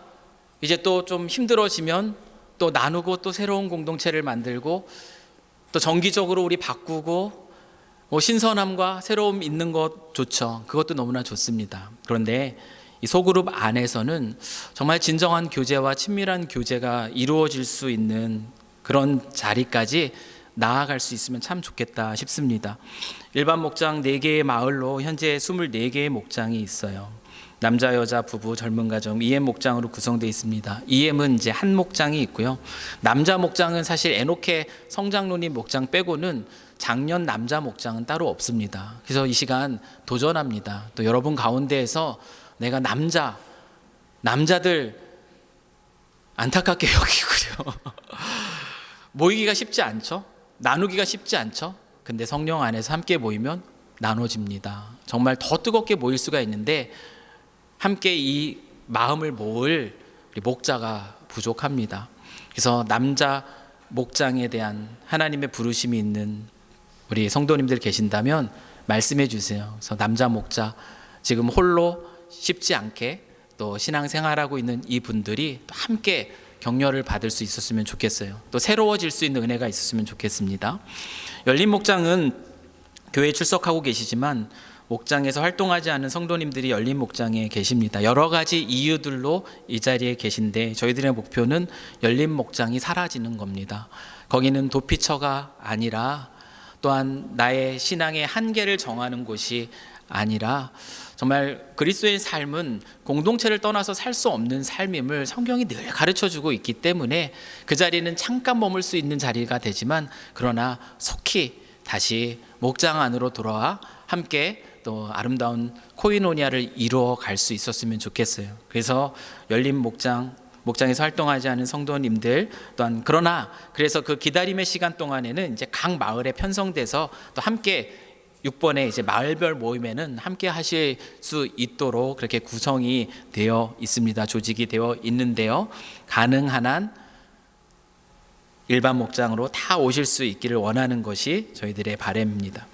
이제 또 좀 힘들어지면 또 나누고 또 새로운 공동체를 만들고 또 정기적으로 우리 바꾸고 신선함과 새로움 있는 것 좋죠. 그것도 너무나 좋습니다. 그런데 이 소그룹 안에서는 정말 진정한 교제와 친밀한 교제가 이루어질 수 있는 그런 자리까지 나아갈 수 있으면 참 좋겠다 싶습니다. 일반 목장 4개의 마을로 현재 24개의 목장이 있어요. 남자, 여자, 부부, 젊은 가정, EM 목장으로 구성되어 있습니다. EM은 이제 한 목장이 있고요. 남자 목장은 사실 에녹회 성장로님 목장 빼고는 장년 남자 목장은 따로 없습니다. 그래서 이 시간 도전합니다. 또 여러분 가운데에서 내가 남자들 안타깝게 여기고요. 모이기가 쉽지 않죠. 나누기가 쉽지 않죠. 근데 성령 안에서 함께 모이면 나눠집니다. 정말 더 뜨겁게 모일 수가 있는데 함께 이 마음을 모을 우리 목자가 부족합니다. 그래서 남자 목장에 대한 하나님의 부르심이 있는 우리 성도님들 계신다면 말씀해 주세요. 그래서 남자 목자 지금 홀로 쉽지 않게 또 신앙생활하고 있는 이 분들이 또 함께 격려를 받을 수 있었으면 좋겠어요. 또 새로워질 수 있는 은혜가 있었으면 좋겠습니다. 열린 목장은 교회에 출석하고 계시지만 목장에서 활동하지 않은 성도님들이 열린 목장에 계십니다. 여러 가지 이유들로 이 자리에 계신데 저희들의 목표는 열린 목장이 사라지는 겁니다. 거기는 도피처가 아니라 또한 나의 신앙의 한계를 정하는 곳이 아니라 정말 그리스도의 삶은 공동체를 떠나서 살 수 없는 삶임을 성경이 늘 가르쳐주고 있기 때문에 그 자리는 잠깐 머물 수 있는 자리가 되지만 그러나 속히 다시 목장 안으로 돌아와 함께 또 아름다운 코이노니아를 이루어 갈 수 있었으면 좋겠어요. 그래서 열린 목장에서 활동하지 않은 성도님들 또한 그래서 그 기다림의 시간 동안에는 이제 각 마을에 편성돼서 또 함께 6번의 이제 마을별 모임에는 함께 하실 수 있도록 그렇게 구성이 되어 있습니다. 조직이 되어 있는데요. 가능한 한 일반 목장으로 다 오실 수 있기를 원하는 것이 저희들의 바람입니다.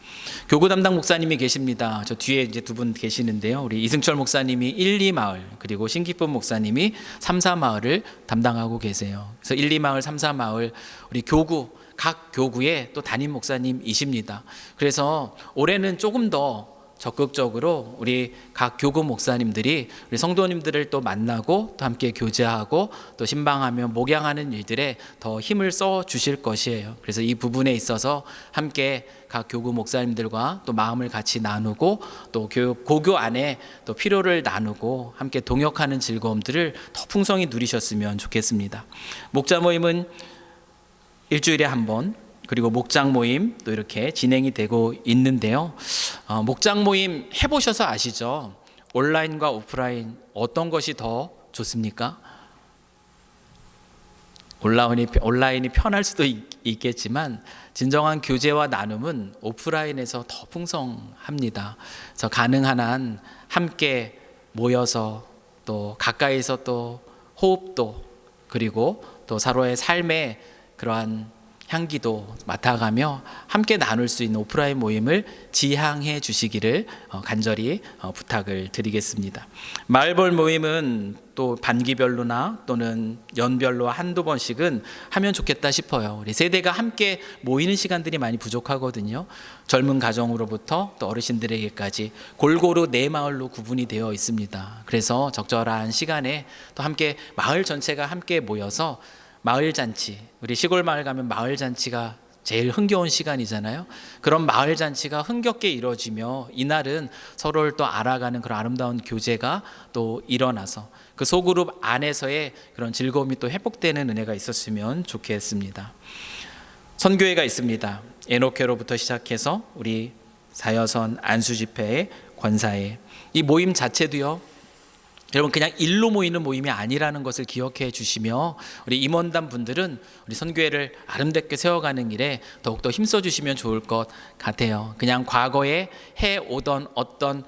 교구 담당 목사님이 계십니다. 저 뒤에 이제 두 분 계시는데요. 우리 이승철 목사님이 1, 2마을 그리고 신기쁨 목사님이 3, 4마을을 담당하고 계세요. 그래서 1, 2마을, 3, 4마을 우리 각 교구의 또 담임 목사님이십니다. 그래서 올해는 조금 더 적극적으로 우리 각 교구 목사님들이 우리 성도님들을 또 만나고 또 함께 교제하고 또 신방하며 목양하는 일들에 더 힘을 써 주실 것이에요. 그래서 이 부분에 있어서 함께 각 교구 목사님들과 또 마음을 같이 나누고 또 고교 안에 또 필요를 나누고 함께 동역하는 즐거움들을 더 풍성히 누리셨으면 좋겠습니다. 목자 모임은 일주일에 한 번 그리고 목장 모임 또 이렇게 진행이 되고 있는데요. 목장 모임 해보셔서 아시죠? 온라인과 오프라인 어떤 것이 더 좋습니까? 온라인이 편할 수도 있겠지만 진정한 교제와 나눔은 오프라인에서 더 풍성합니다. 그래서 가능한 한 함께 모여서 또 가까이서 또 호흡도 그리고 또 서로의 삶의 그러한 향기도 맡아가며 함께 나눌 수 있는 오프라인 모임을 지향해 주시기를 간절히 부탁을 드리겠습니다. 마을별 모임은 또 반기별로나 또는 연별로 한두 번씩은 하면 좋겠다 싶어요. 우리 세대가 함께 모이는 시간들이 많이 부족하거든요. 젊은 가정으로부터 또 어르신들에게까지 골고루 네 마을로 구분이 되어 있습니다. 그래서 적절한 시간에 또 함께 마을 전체가 함께 모여서 마을 잔치, 우리 시골 마을 가면 마을 잔치가 제일 흥겨운 시간이잖아요. 그런 마을 잔치가 흥겹게 이루어지며 이날은 서로를 또 알아가는 그런 아름다운 교제가 또 일어나서 그 소그룹 안에서의 그런 즐거움이 또 회복되는 은혜가 있었으면 좋겠습니다. 선교회가 있습니다. 에노케로부터 시작해서 우리 사여선 안수집회, 권사회 이 모임 자체도요. 여러분 그냥 일로 모이는 모임이 아니라는 것을 기억해 주시며 우리 임원단 분들은 우리 선교회를 아름답게 세워가는 일에 더욱더 힘써 주시면 좋을 것 같아요. 그냥 과거에 해오던 어떤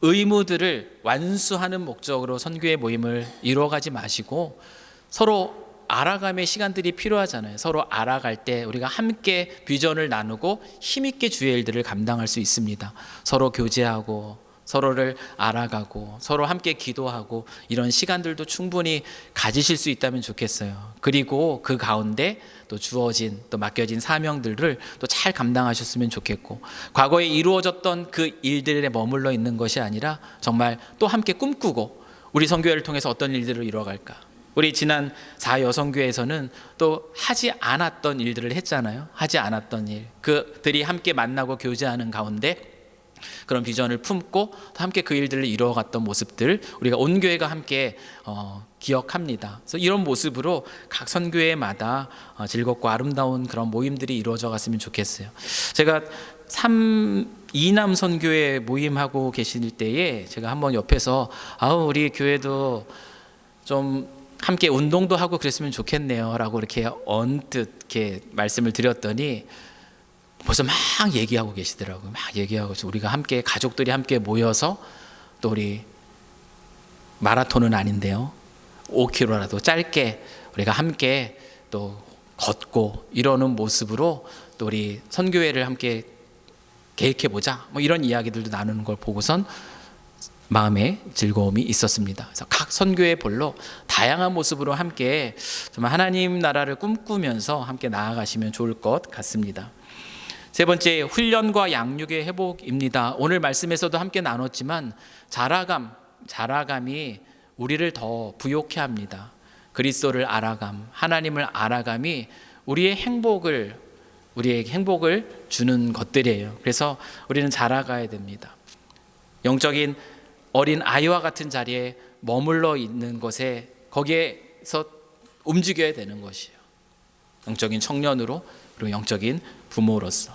의무들을 완수하는 목적으로 선교회 모임을 이루어가지 마시고 서로 알아감의 시간들이 필요하잖아요. 서로 알아갈 때 우리가 함께 비전을 나누고 힘있게 주의 일들을 감당할 수 있습니다. 서로 교제하고 서로를 알아가고 서로 함께 기도하고 이런 시간들도 충분히 가지실 수 있다면 좋겠어요. 그리고 그 가운데 또 주어진 또 맡겨진 사명들을 또 잘 감당하셨으면 좋겠고 과거에 이루어졌던 그 일들에 머물러 있는 것이 아니라 정말 또 함께 꿈꾸고 우리 선교회를 통해서 어떤 일들을 이루어갈까. 우리 지난 4여성교회에서는 또 하지 않았던 일들을 했잖아요. 하지 않았던 일 그들이 함께 만나고 교제하는 가운데 그런 비전을 품고 함께 그 일들을 이루어갔던 모습들 우리가 온 교회가 함께 기억합니다. 그래서 이런 모습으로 각 선교회마다 즐겁고 아름다운 그런 모임들이 이루어져 갔으면 좋겠어요. 제가 2남 선교회 모임하고 계실 때에 제가 한번 옆에서 우리 교회도 좀 함께 운동도 하고 그랬으면 좋겠네요 라고 이렇게 언뜻 이렇게 말씀을 드렸더니 벌써 막 얘기하고 계시더라고요. 막 얘기하고 우리가 함께 가족들이 함께 모여서 또 우리 마라톤은 아닌데요. 5km라도 짧게 우리가 함께 또 걷고 이러는 모습으로 또 우리 선교회를 함께 계획해 보자. 뭐 이런 이야기들도 나누는 걸 보고선 마음에 즐거움이 있었습니다. 그래서 각 선교회 별로 다양한 모습으로 함께 정말 하나님 나라를 꿈꾸면서 함께 나아가시면 좋을 것 같습니다. 세 번째, 훈련과 양육의 회복입니다. 오늘 말씀에서도 함께 나눴지만 자라감이 우리를 더 부욕해 합니다. 그리스도를 알아감, 하나님을 알아감이 우리에게 행복을 주는 것들이에요. 그래서 우리는 자라가야 됩니다. 영적인 어린 아이와 같은 자리에 머물러 있는 것에 거기에서 움직여야 되는 것이에요. 영적인 청년으로 그리고 영적인 부모로서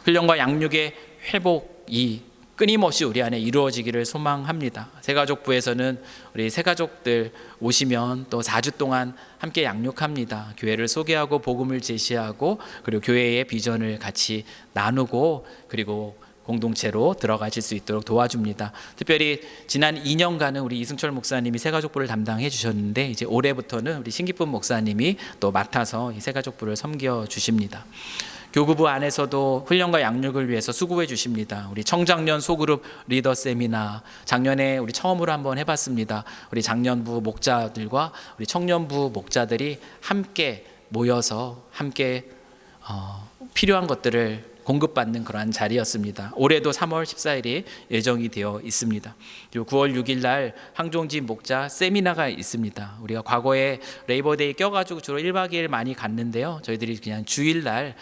훈련과 양육의 회복이 끊임없이 우리 안에 이루어지기를 소망합니다. 새가족부에서는 우리 새가족들 오시면 또 4주 동안 함께 양육합니다. 교회를 소개하고 복음을 제시하고 그리고 교회의 비전을 같이 나누고 그리고 공동체로 들어가실 수 있도록 도와줍니다. 특별히 지난 2년간은 우리 이승철 목사님이 새가족부를 담당해 주셨는데 이제 올해부터는 우리 신기쁨 목사님이 또 맡아서 이 새가족부를 섬겨 주십니다. 교구부 안에서도 훈련과 양육을 위해서 수고해 주십니다. 우리 청장년 소그룹 리더 세미나 작년에 우리 처음으로 한번 해봤습니다. 우리 장년부 목자들과 우리 청년부 목자들이 함께 모여서 함께 필요한 것들을 공급받는 그러한 자리였습니다. 올해도 3월 14일이 예정이 되어 있습니다. 그리고 9월 6일 날 황종진 목자 세미나가 있습니다. 우리가 과거에 레이버데이 껴가지고 주로 1박 2일 많이 갔는데요. 저희들이 그냥 주일날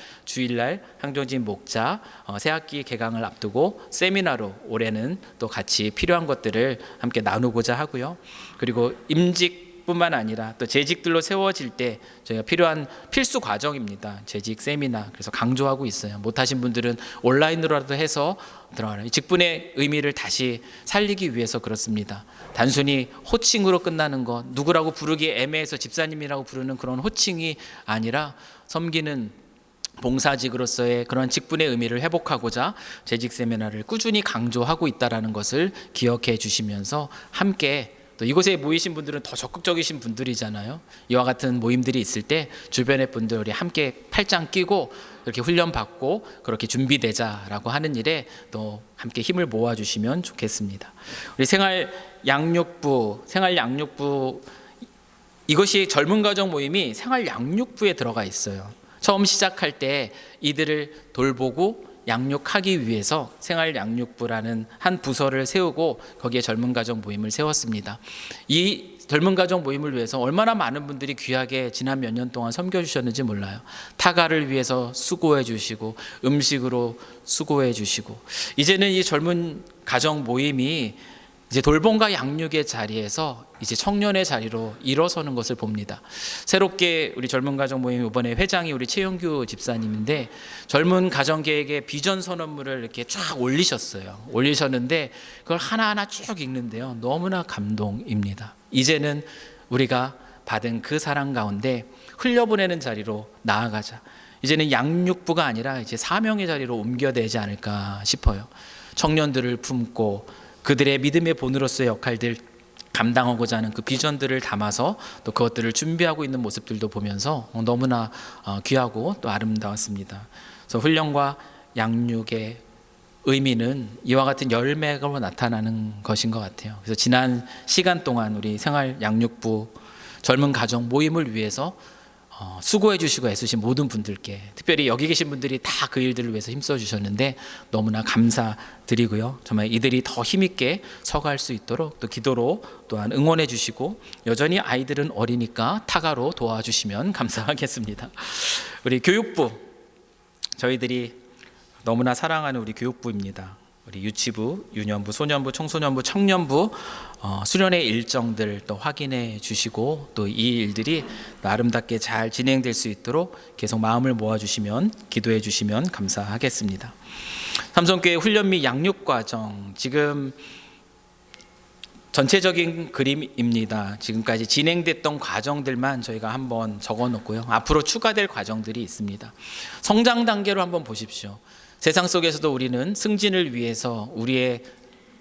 황종진 목자 새학기 개강을 앞두고 세미나로 올해는 또 같이 필요한 것들을 함께 나누고자 하고요. 그리고 임직 뿐만 아니라 또 재직들로 세워질 때 저희가 필요한 필수 과정입니다. 재직 세미나 그래서 강조하고 있어요. 못하신 분들은 온라인으로라도 해서 들어가는 직분의 의미를 다시 살리기 위해서 그렇습니다. 단순히 호칭으로 끝나는 것, 누구라고 부르기 애매해서 집사님이라고 부르는 그런 호칭이 아니라 섬기는 봉사직으로서의 그런 직분의 의미를 회복하고자 재직 세미나를 꾸준히 강조하고 있다는 것을 기억해 주시면서 함께 또 이곳에 모이신 분들은 더 적극적이신 분들이잖아요. 이와 같은 모임들이 있을 때 주변의 분들이 함께 팔짱 끼고 이렇게 훈련받고 그렇게 준비되자라고 하는 일에 또 함께 힘을 모아주시면 좋겠습니다. 우리 생활양육부 이것이 젊은 가정 모임이 생활양육부에 들어가 있어요. 처음 시작할 때 이들을 돌보고 양육하기 위해서 생활양육부라는 한 부서를 세우고 거기에 젊은 가정 모임을 세웠습니다. 이 젊은 가정 모임을 위해서 얼마나 많은 분들이 귀하게 지난 몇 년 동안 섬겨주셨는지 몰라요. 타가를 위해서 수고해 주시고 음식으로 수고해 주시고 이제는 이 젊은 가정 모임이 이제 돌봄과 양육의 자리에서 이제 청년의 자리로 일어서는 것을 봅니다. 새롭게 우리 젊은 가정 모임 이번에 회장이 우리 최영규 집사님인데 젊은 가정 계획의 비전 선언문을 이렇게 쫙 올리셨는데 그걸 하나하나 쭉 읽는데요. 너무나 감동입니다. 이제는 우리가 받은 그 사랑 가운데 흘려보내는 자리로 나아가자. 이제는 양육부가 아니라 이제 사명의 자리로 옮겨되지 않을까 싶어요. 청년들을 품고 그들의 믿음의 본으로서의 역할들 감당하고자 하는 그 비전들을 담아서 또 그것들을 준비하고 있는 모습들도 보면서 너무나 귀하고 또 아름다웠습니다. 그래서 훈련과 양육의 의미는 이와 같은 열매로 나타나는 것인 것 같아요. 그래서 지난 시간 동안 우리 생활양육부 젊은 가정 모임을 위해서 수고해 주시고 애쓰신 모든 분들께 특별히 여기 계신 분들이 다 그 일들을 위해서 힘써 주셨는데 너무나 감사드리고요. 정말 이들이 더 힘있게 서갈 수 있도록 또 기도로 또한 응원해 주시고 여전히 아이들은 어리니까 타가로 도와주시면 감사하겠습니다. 우리 교육부 저희들이 너무나 사랑하는 우리 교육부입니다. 우리 유치부, 유년부, 소년부, 청소년부, 청년부 수련의 일정들 또 확인해 주시고 또 이 일들이 아름답게 잘 진행될 수 있도록 계속 마음을 모아주시면 기도해 주시면 감사하겠습니다. 삼성교회 훈련 및 양육 과정 지금 전체적인 그림입니다. 지금까지 진행됐던 과정들만 저희가 한번 적어놓고요. 앞으로 추가될 과정들이 있습니다. 성장 단계로 한번 보십시오. 세상 속에서도 우리는 승진을 위해서 우리의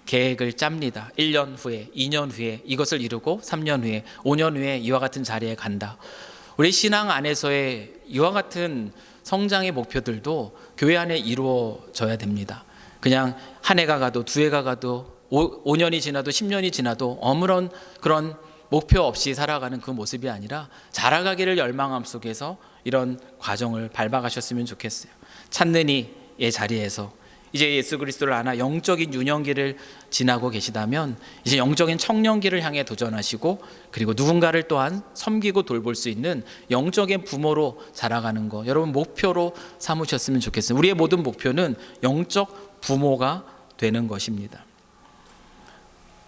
계획을 짭니다. 1년 후에, 2년 후에 이것을 이루고 3년 후에, 5년 후에 이와 같은 자리에 간다. 우리 신앙 안에서의 이와 같은 성장의 목표들도 교회 안에 이루어져야 됩니다. 그냥 한 해가 가도 두 해가 가도 5년이 지나도 10년이 지나도 아무런 그런 목표 없이 살아가는 그 모습이 아니라 자라가기를 열망함 속에서 이런 과정을 밟아가셨으면 좋겠어요. 찾는 이의 자리에서 이제 예수 그리스도를 알아 영적인 유년기를 지나고 계시다면 이제 영적인 청년기를 향해 도전하시고 그리고 누군가를 또한 섬기고 돌볼 수 있는 영적인 부모로 자라가는 거 여러분 목표로 삼으셨으면 좋겠어요. 우리의 모든 목표는 영적 부모가 되는 것입니다.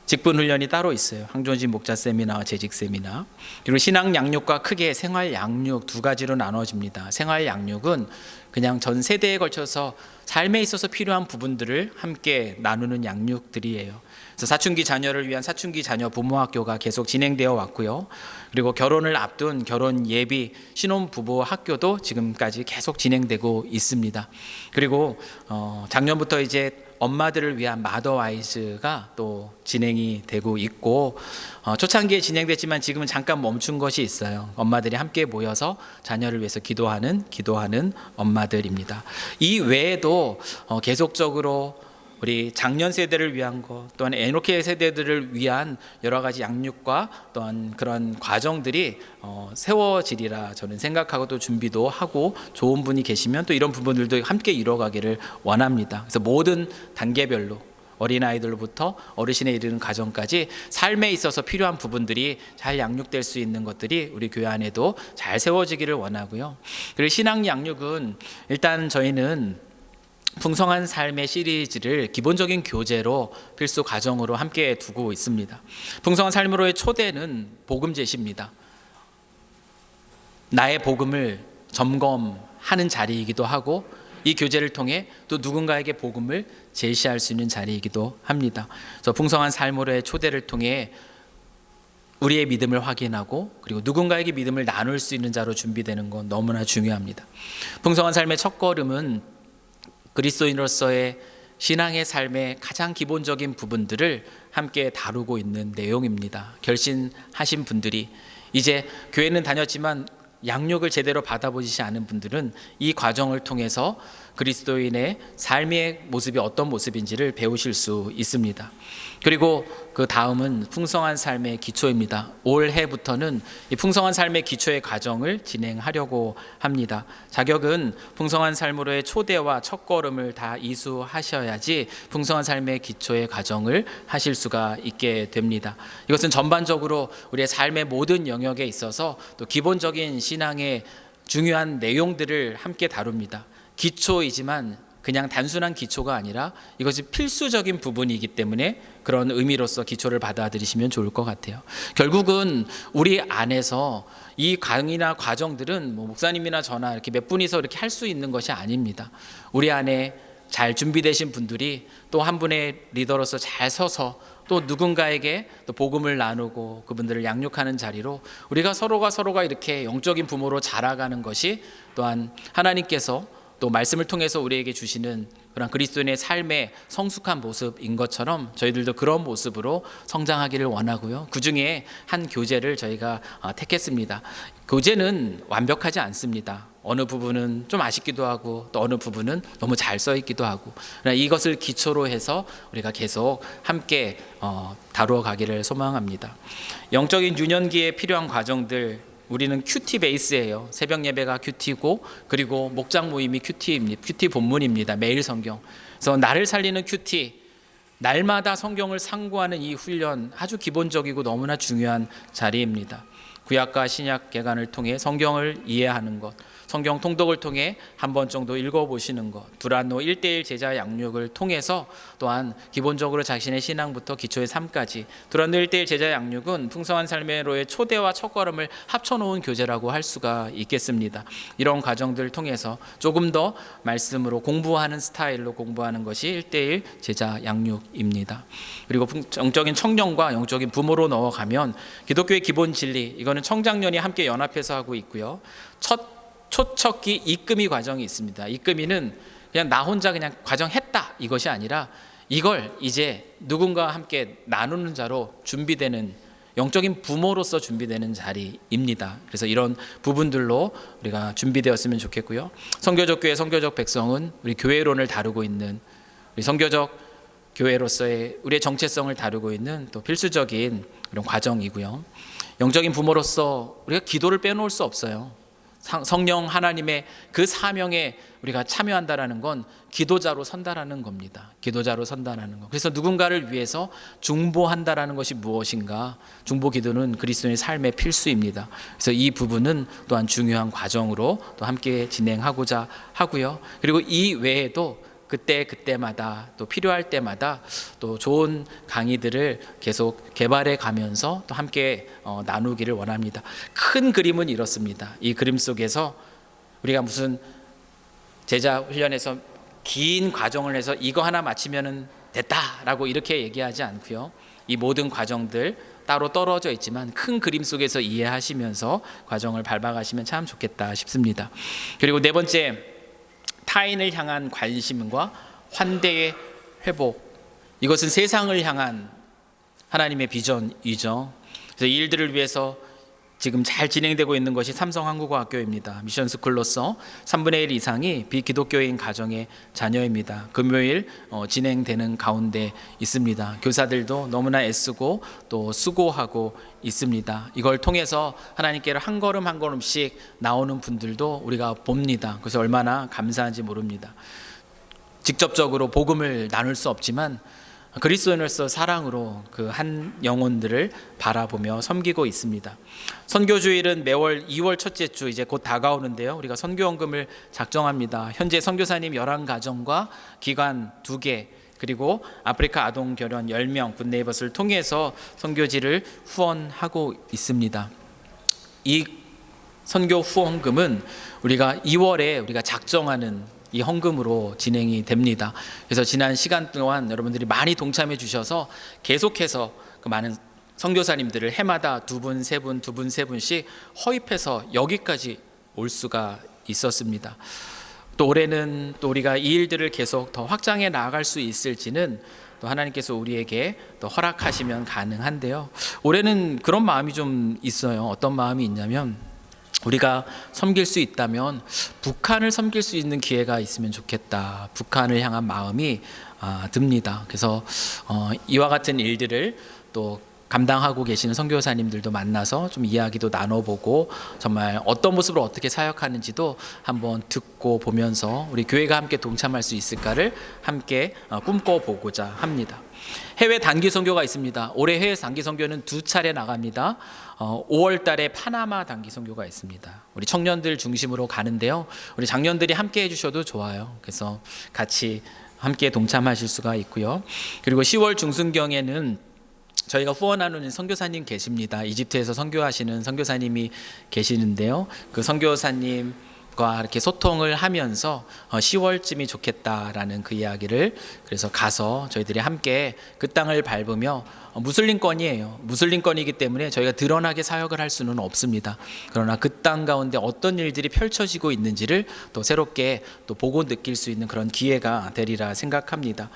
직분 훈련이 따로 있어요. 황존진 목자 세미나와 재직 세미나. 그리고 신앙 양육과 크게 생활 양육 두 가지로 나눠집니다. 생활 양육은 그냥 전 세대에 걸쳐서 삶에 있어서 필요한 부분들을 함께 나누는 양육들이에요. 그래서 사춘기 자녀를 위한 사춘기 자녀 부모학교가 계속 진행되어 왔고요. 그리고 결혼을 앞둔 결혼 예비 신혼부부 학교도 지금까지 계속 진행되고 있습니다. 그리고 작년부터 이제 엄마들을 위한 마더와이즈가 또 진행이 되고 있고, 초창기에 진행됐지만 지금은 잠깐 멈춘 것이 있어요. 엄마들이 함께 모여서 자녀를 위해서 기도하는 엄마들입니다. 이 외에도 계속적으로 우리 장년 세대를 위한 것, 또한 에노케 세대들을 위한 여러 가지 양육과 또한 그런 과정들이 세워지리라 저는 생각하고 또 준비도 하고, 좋은 분이 계시면 또 이런 부분들도 함께 이뤄가기를 원합니다. 그래서 모든 단계별로 어린아이들로부터 어르신에 이르는 과정까지 삶에 있어서 필요한 부분들이 잘 양육될 수 있는 것들이 우리 교회 안에도 잘 세워지기를 원하고요. 그리고 신앙 양육은 일단 저희는 풍성한 삶의 시리즈를 기본적인 교재로 필수 과정으로 함께 두고 있습니다. 풍성한 삶으로의 초대는 복음 제시입니다. 나의 복음을 점검하는 자리이기도 하고, 이 교재를 통해 또 누군가에게 복음을 제시할 수 있는 자리이기도 합니다. 그래서 풍성한 삶으로의 초대를 통해 우리의 믿음을 확인하고, 그리고 누군가에게 믿음을 나눌 수 있는 자로 준비되는 건 너무나 중요합니다. 풍성한 삶의 첫걸음은 그리스도인으로서의 신앙의 삶의 가장 기본적인 부분들을 함께 다루고 있는 내용입니다. 결신하신 분들이, 이제 교회는 다녔지만 양육을 제대로 받아보지 않은 분들은 이 과정을 통해서 그리스도인의 삶의 모습이 어떤 모습인지를 배우실 수 있습니다. 그리고 그 다음은 풍성한 삶의 기초입니다. 올해부터는 이 풍성한 삶의 기초의 과정을 진행하려고 합니다. 자격은 풍성한 삶으로의 초대와 첫걸음을 다 이수하셔야지 풍성한 삶의 기초의 과정을 하실 수가 있게 됩니다. 이것은 전반적으로 우리의 삶의 모든 영역에 있어서 또 기본적인 신앙의 중요한 내용들을 함께 다룹니다. 기초이지만 그냥 단순한 기초가 아니라 이것이 필수적인 부분이기 때문에 그런 의미로서 기초를 받아들이시면 좋을 것 같아요. 결국은 우리 안에서 이 강의나 과정들은 목사님이나 저나 이렇게 몇 분이서 이렇게 할 수 있는 것이 아닙니다. 우리 안에 잘 준비되신 분들이 또 한 분의 리더로서 잘 서서 또 누군가에게 또 복음을 나누고 그분들을 양육하는 자리로 우리가 서로가 이렇게 영적인 부모로 자라가는 것이 또한 하나님께서 또 말씀을 통해서 우리에게 주시는 그런 그리스도인의 삶의 성숙한 모습인 것처럼 저희들도 그런 모습으로 성장하기를 원하고요. 그 중에 한 교재를 저희가 택했습니다. 교재는 완벽하지 않습니다. 어느 부분은 좀 아쉽기도 하고 또 어느 부분은 너무 잘 써 있기도 하고, 이것을 기초로 해서 우리가 계속 함께 다루어 가기를 소망합니다. 영적인 유년기에 필요한 과정들, 우리는 큐티 베이스예요. 새벽 예배가 큐티고, 그리고 목장 모임이 큐티입니다. 큐티 본문입니다. 매일 성경. 그래서 나를 살리는 큐티, 날마다 성경을 상고하는 이 훈련, 아주 기본적이고 너무나 중요한 자리입니다. 구약과 신약 개관을 통해 성경을 이해하는 것, 성경 통독을 통해 한 번 정도 읽어보시는 것, 두란노 1:1 제자 양육을 통해서 또한 기본적으로 자신의 신앙부터 기초의 삶까지, 두란노 1:1 제자 양육은 풍성한 삶의로의 초대와 첫걸음을 합쳐놓은 교재라고 할 수가 있겠습니다. 이런 과정들을 통해서 조금 더 말씀으로 공부하는 스타일로 공부하는 것이 1:1 제자 양육입니다. 그리고 영적인 청년과 영적인 부모로 넣어가면 기독교의 기본 진리, 이거는 청장년이 함께 연합해서 하고 있고요. 초척기 이끄미 과정이 있습니다. 이끄미는 그냥 나 혼자 그냥 과정했다 이것이 아니라 이걸 이제 누군가와 함께 나누는 자로 준비되는, 영적인 부모로서 준비되는 자리입니다. 그래서 이런 부분들로 우리가 준비되었으면 좋겠고요. 선교적 교회, 선교적 백성은 우리 교회론을 다루고 있는, 우리 선교적 교회로서의 우리의 정체성을 다루고 있는 또 필수적인 이런 과정이고요. 영적인 부모로서 우리가 기도를 빼놓을 수 없어요. 성령 하나님의 그 사명에 우리가 참여한다라는 건 기도자로 선다라는 겁니다. 기도자로 선다라는 것. 그래서 누군가를 위해서 중보한다라는 것이 무엇인가? 중보 기도는 그리스도인의 삶의 필수입니다. 그래서 이 부분은 또한 중요한 과정으로 또 함께 진행하고자 하고요. 그리고 이 외에도 그때마다 또 필요할 때마다 또 좋은 강의들을 계속 개발해 가면서 또 함께 나누기를 원합니다. 큰 그림은 이렇습니다. 이 그림 속에서 우리가 무슨 제자 훈련에서 긴 과정을 해서 이거 하나 마치면은 됐다라고 이렇게 얘기하지 않고요. 이 모든 과정들 따로 떨어져 있지만 큰 그림 속에서 이해하시면서 과정을 밟아가시면 참 좋겠다 싶습니다. 그리고 네 번째, 타인을 향한 관심과 환대의 회복. 이것은 세상을 향한 하나님의 비전이죠. 그래서 이 일들을 위해서 지금 잘 진행되고 있는 것이 삼성한국어학교입니다. 미션스쿨로서 3분의 1 이상이 비기독교인 가정의 자녀입니다. 금요일 진행되는 가운데 있습니다. 교사들도 너무나 애쓰고 또 수고하고 있습니다. 이걸 통해서 하나님께로 한 걸음 한 걸음씩 나오는 분들도 우리가 봅니다. 그래서 얼마나 감사한지 모릅니다. 직접적으로 복음을 나눌 수 없지만 그리스도인으로서 사랑으로 그 한 영혼들을 바라보며 섬기고 있습니다. 선교주일은 매월 2월 첫째 주 이제 곧 다가오는데요. 우리가 선교원금을 작정합니다. 현재 선교사님 11가정과 기관 2개 그리고 아프리카 아동 결연 10명 굿네이버스를 통해서 선교지를 후원하고 있습니다. 이 선교 후원금은 우리가 2월에 우리가 작정하는 이 헌금으로 진행이 됩니다. 그래서 지난 시간 동안 여러분들이 많이 동참해 주셔서 계속해서 그 많은 선교사님들을 해마다 2분, 3분, 2분, 3분씩 허입해서 여기까지 올 수가 있었습니다. 또 올해는 또 우리가 이 일들을 계속 더 확장해 나아갈 수 있을지는 또 하나님께서 우리에게 또 허락하시면 가능한데요. 올해는 그런 마음이 좀 있어요. 어떤 마음이 있냐면 우리가 섬길 수 있다면 북한을 섬길 수 있는 기회가 있으면 좋겠다. 북한을 향한 마음이 듭니다. 그래서 이와 같은 일들을 또 감당하고 계시는 선교사님들도 만나서 좀 이야기도 나눠보고 정말 어떤 모습으로 어떻게 사역하는지도 한번 듣고 보면서 우리 교회가 함께 동참할 수 있을까를 함께 꿈꿔보고자 합니다. 해외 단기 선교가 있습니다. 올해 해외 단기 선교는 2차례 나갑니다. 5월 달에 파나마 단기 선교가 있습니다. 우리 청년들 중심으로 가는데요. 우리 장년들이 함께 해주셔도 좋아요. 그래서 같이 함께 동참하실 수가 있고요. 그리고 10월 중순경에는 저희가 후원 나누는 선교사님 계십니다. 이집트에서 선교하시는 선교사님이 계시는데요. 그 선교사님과 이렇게 소통을 하면서 10월쯤이 좋겠다라는 그 이야기를 그래서 가서 저희들이 함께 그 땅을 밟으며 무슬림권이에요. 무슬림권이기 때문에 저희가 드러나게 사역을 할 수는 없습니다. 그러나 그 땅 가운데 어떤 일들이 펼쳐지고 있는지를 또 새롭게 또 보고 느낄 수 있는 그런 기회가 되리라 생각합니다.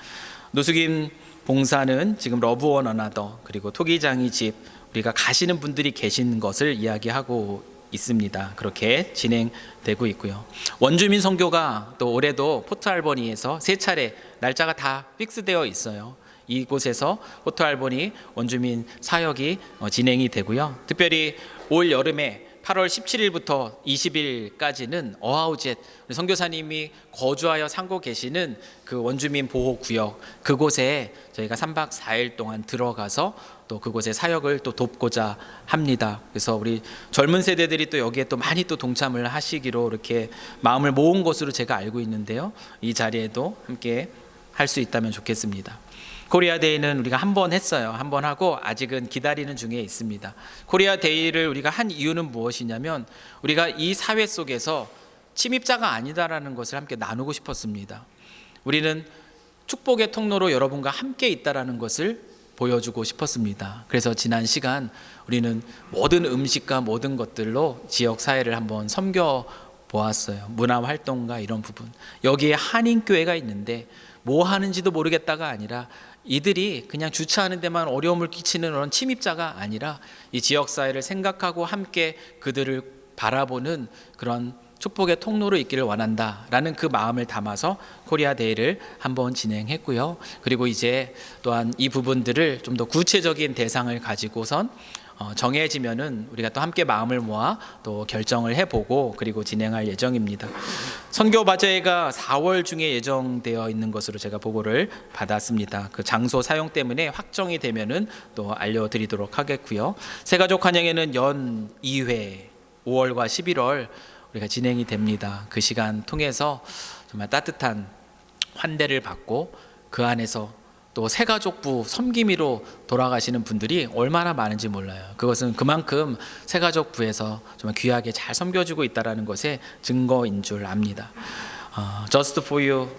노숙인 봉사는 지금 러브원 어나더 그리고 토기장이 집 우리가 가시는 분들이 계신 것을 이야기하고 있습니다. 그렇게 진행되고 있고요. 원주민 선교가 또 올해도 포트 알버니에서 3차례 날짜가 다 픽스되어 있어요. 이곳에서 포트 알버니 원주민 사역이 진행이 되고요. 특별히 올 여름에 8월 17일부터 20일까지는 어하우젯 선교사님이 거주하여 살고 계시는 그 원주민 보호구역 그곳에 저희가 3박 4일 동안 들어가서 또 그곳의 사역을 또 돕고자 합니다. 그래서 우리 젊은 세대들이 또 여기에 또 많이 또 동참을 하시기로 이렇게 마음을 모은 것으로 제가 알고 있는데요. 이 자리에도 함께 할 수 있다면 좋겠습니다. 코리아 데이는 우리가 한 번 했어요. 한 번 하고 아직은 기다리는 중에 있습니다. 코리아 데이를 우리가 한 이유는 무엇이냐면 우리가 이 사회 속에서 침입자가 아니다라는 것을 함께 나누고 싶었습니다. 우리는 축복의 통로로 여러분과 함께 있다라는 것을 보여주고 싶었습니다. 그래서 지난 시간 우리는 모든 음식과 모든 것들로 지역 사회를 한번 섬겨 보았어요. 문화활동과 이런 부분. 여기에 한인교회가 있는데 뭐 하는지도 모르겠다가 아니라 이들이 그냥 주차하는 데만 어려움을 끼치는 그런 침입자가 아니라 이 지역사회를 생각하고 함께 그들을 바라보는 그런 축복의 통로로 있기를 원한다라는 그 마음을 담아서 코리아 데이를 한번 진행했고요. 그리고 이제 또한 이 부분들을 좀 더 구체적인 대상을 가지고선 정해지면은 우리가 또 함께 마음을 모아 또 결정을 해보고 그리고 진행할 예정입니다. 선교 바제가 4월 중에 예정되어 있는 것으로 제가 보고를 받았습니다. 그 장소 사용 때문에 확정이 되면은 또 알려드리도록 하겠고요. 새가족 환영회는 연 2회 5월과 11월 우리가 진행이 됩니다. 그 시간 통해서 정말 따뜻한 환대를 받고 그 안에서 또 새가족부 섬김이로 돌아가시는 분들이 얼마나 많은지 몰라요. 그것은 그만큼 새가족부에서 정말 귀하게 잘 섬겨주고 있다는 것의 증거인 줄 압니다. Just for you,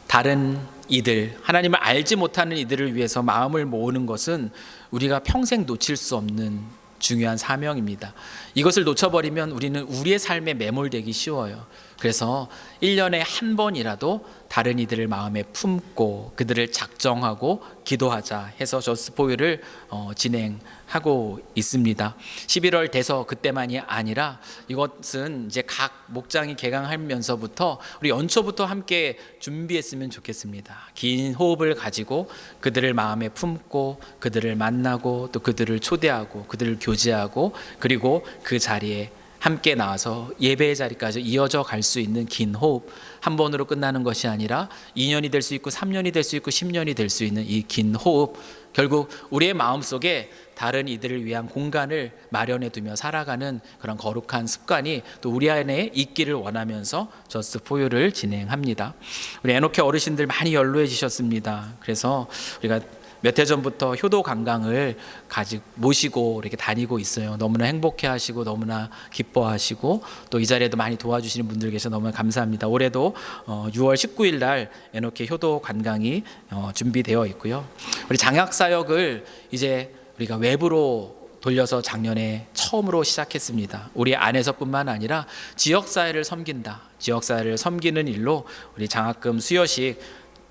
다른 이들, 하나님을 알지 못하는 이들을 위해서 마음을 모으는 것은 우리가 평생 놓칠 수 없는 중요한 사명입니다. 이것을 놓쳐버리면 우리는 우리의 삶에 매몰되기 쉬워요. 그래서 1년에 한 번이라도 다른 이들을 마음에 품고 그들을 작정하고 기도하자 해서 저스트 포 유를 진행하고 있습니다. 11월 돼서 그때만이 아니라 이것은 이제 각 목장이 개강하면서부터 우리 연초부터 함께 준비했으면 좋겠습니다. 긴 호흡을 가지고 그들을 마음에 품고 그들을 만나고 또 그들을 초대하고 그들을 교제하고 그리고 그 자리에 함께 나와서 예배의 자리까지 이어져 갈 수 있는 긴 호흡, 한 번으로 끝나는 것이 아니라 2년이 될 수 있고 3년이 될 수 있고 10년이 될 수 있는 이 긴 호흡, 결국 우리의 마음속에 다른 이들을 위한 공간을 마련해 두며 살아가는 그런 거룩한 습관이 또 우리 안에 있기를 원하면서 저스트 포 유를 진행합니다. 우리 에노케 어르신들 많이 연로해지셨습니다. 그래서 우리가 몇 해 전부터 효도 관광을 모시고 이렇게 다니고 있어요. 너무나 행복해하시고 너무나 기뻐하시고 또 이 자리에도 많이 도와주시는 분들 계셔서 너무 감사합니다. 올해도 6월 19일 날 에노케 효도 관광이 준비되어 있고요. 우리 장학 사역을 이제 우리가 외부로 돌려서 작년에 처음으로 시작했습니다. 우리 안에서뿐만 아니라 지역사회를 섬긴다. 지역사회를 섬기는 일로 우리 장학금 수여식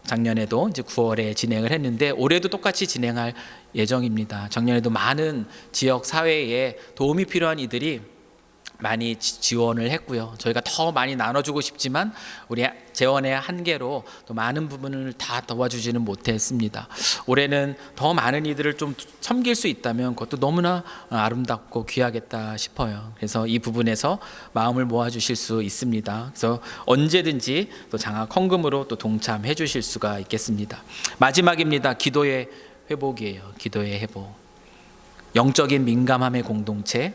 작년에도 이제 9월에 진행을 했는데 올해도 똑같이 진행할 예정입니다. 작년에도 많은 지역 사회에 도움이 필요한 이들이 많이 지원을 했고요. 저희가 더 많이 나눠주고 싶지만 우리 재원의 한계로 또 많은 부분을 다 도와주지는 못했습니다. 올해는 더 많은 이들을 좀 섬길 수 있다면 그것도 너무나 아름답고 귀하겠다 싶어요. 그래서 이 부분에서 마음을 모아주실 수 있습니다. 그래서 언제든지 또 장학 헌금으로 또 동참해 주실 수가 있겠습니다. 마지막입니다. 기도의 회복이에요. 기도의 회복. 영적인 민감함의 공동체,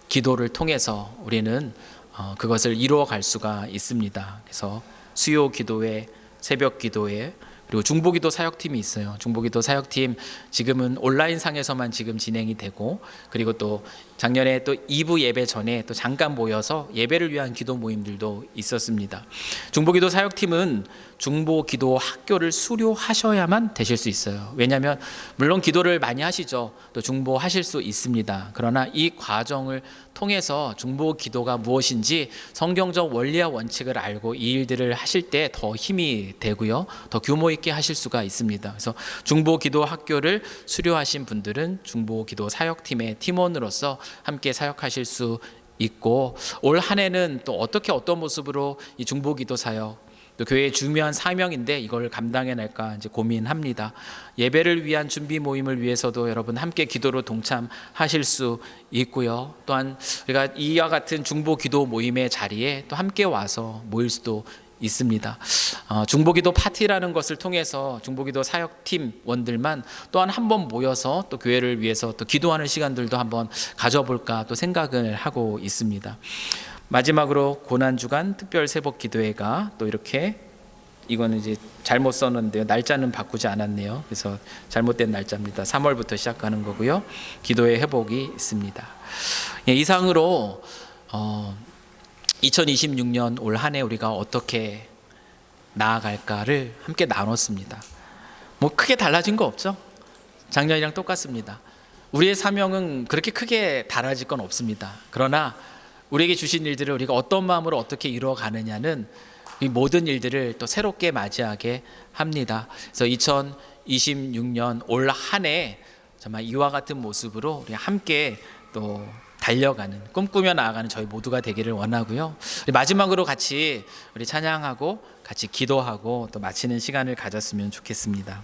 기도를 통해서 우리는 그것을 이루어 갈 수가 있습니다. 그래서 수요 기도회, 새벽 기도회, 그리고 중보기도 사역팀이 있어요. 중보기도 사역팀 지금은 온라인 상에서만 지금 진행이 되고, 그리고 또 작년에 또 2부 예배 전에 또 잠깐 모여서 예배를 위한 기도 모임들도 있었습니다. 중보기도 사역팀은 중보기도 학교를 수료하셔야만 되실 수 있어요. 왜냐하면 물론 기도를 많이 하시죠. 또 중보하실 수 있습니다. 그러나 이 과정을 통해서 중보기도가 무엇인지 성경적 원리와 원칙을 알고 이 일들을 하실 때 더 힘이 되고요. 더 규모 있게 하실 수가 있습니다. 그래서 중보기도 학교를 수료하신 분들은 중보기도 사역팀의 팀원으로서 함께 사역하실 수 있고, 올 한 해는 또 어떤 모습으로 이 중보기도 사역, 또 교회의 중요한 사명인데 이걸 감당해낼까 이제 고민합니다. 예배를 위한 준비 모임을 위해서도 여러분 함께 기도로 동참하실 수 있고요. 또한 우리가 이와 같은 중보기도 모임의 자리에 또 함께 와서 모일 수도 있습니다. 중보기도 파티라는 것을 통해서 중보기도 사역팀원들만 또한 한번 모여서 또 교회를 위해서 또 기도하는 시간들도 한번 가져볼까 또 생각을 하고 있습니다. 마지막으로 고난주간 특별 새벽 기도회가 또 이렇게, 이거는 이제 잘못 썼는데요. 날짜는 바꾸지 않았네요. 그래서 잘못된 날짜입니다. 3월부터 시작하는 거고요. 기도의 회복이 있습니다. 이상으로 2026년 올 한 해 우리가 어떻게 나아갈까를 함께 나눴습니다. 뭐 크게 달라진 거 없죠? 작년이랑 똑같습니다. 우리의 사명은 그렇게 크게 달라질 건 없습니다. 그러나 우리에게 주신 일들을 우리가 어떤 마음으로 어떻게 이루어 가느냐는 이 모든 일들을 또 새롭게 맞이하게 합니다. 그래서 2026년 올 한 해 정말 이와 같은 모습으로 우리 함께 또 달려가는, 꿈꾸며 나아가는 저희 모두가 되기를 원하고요. 마지막으로 같이 우리 찬양하고 같이 기도하고 또 마치는 시간을 가졌으면 좋겠습니다.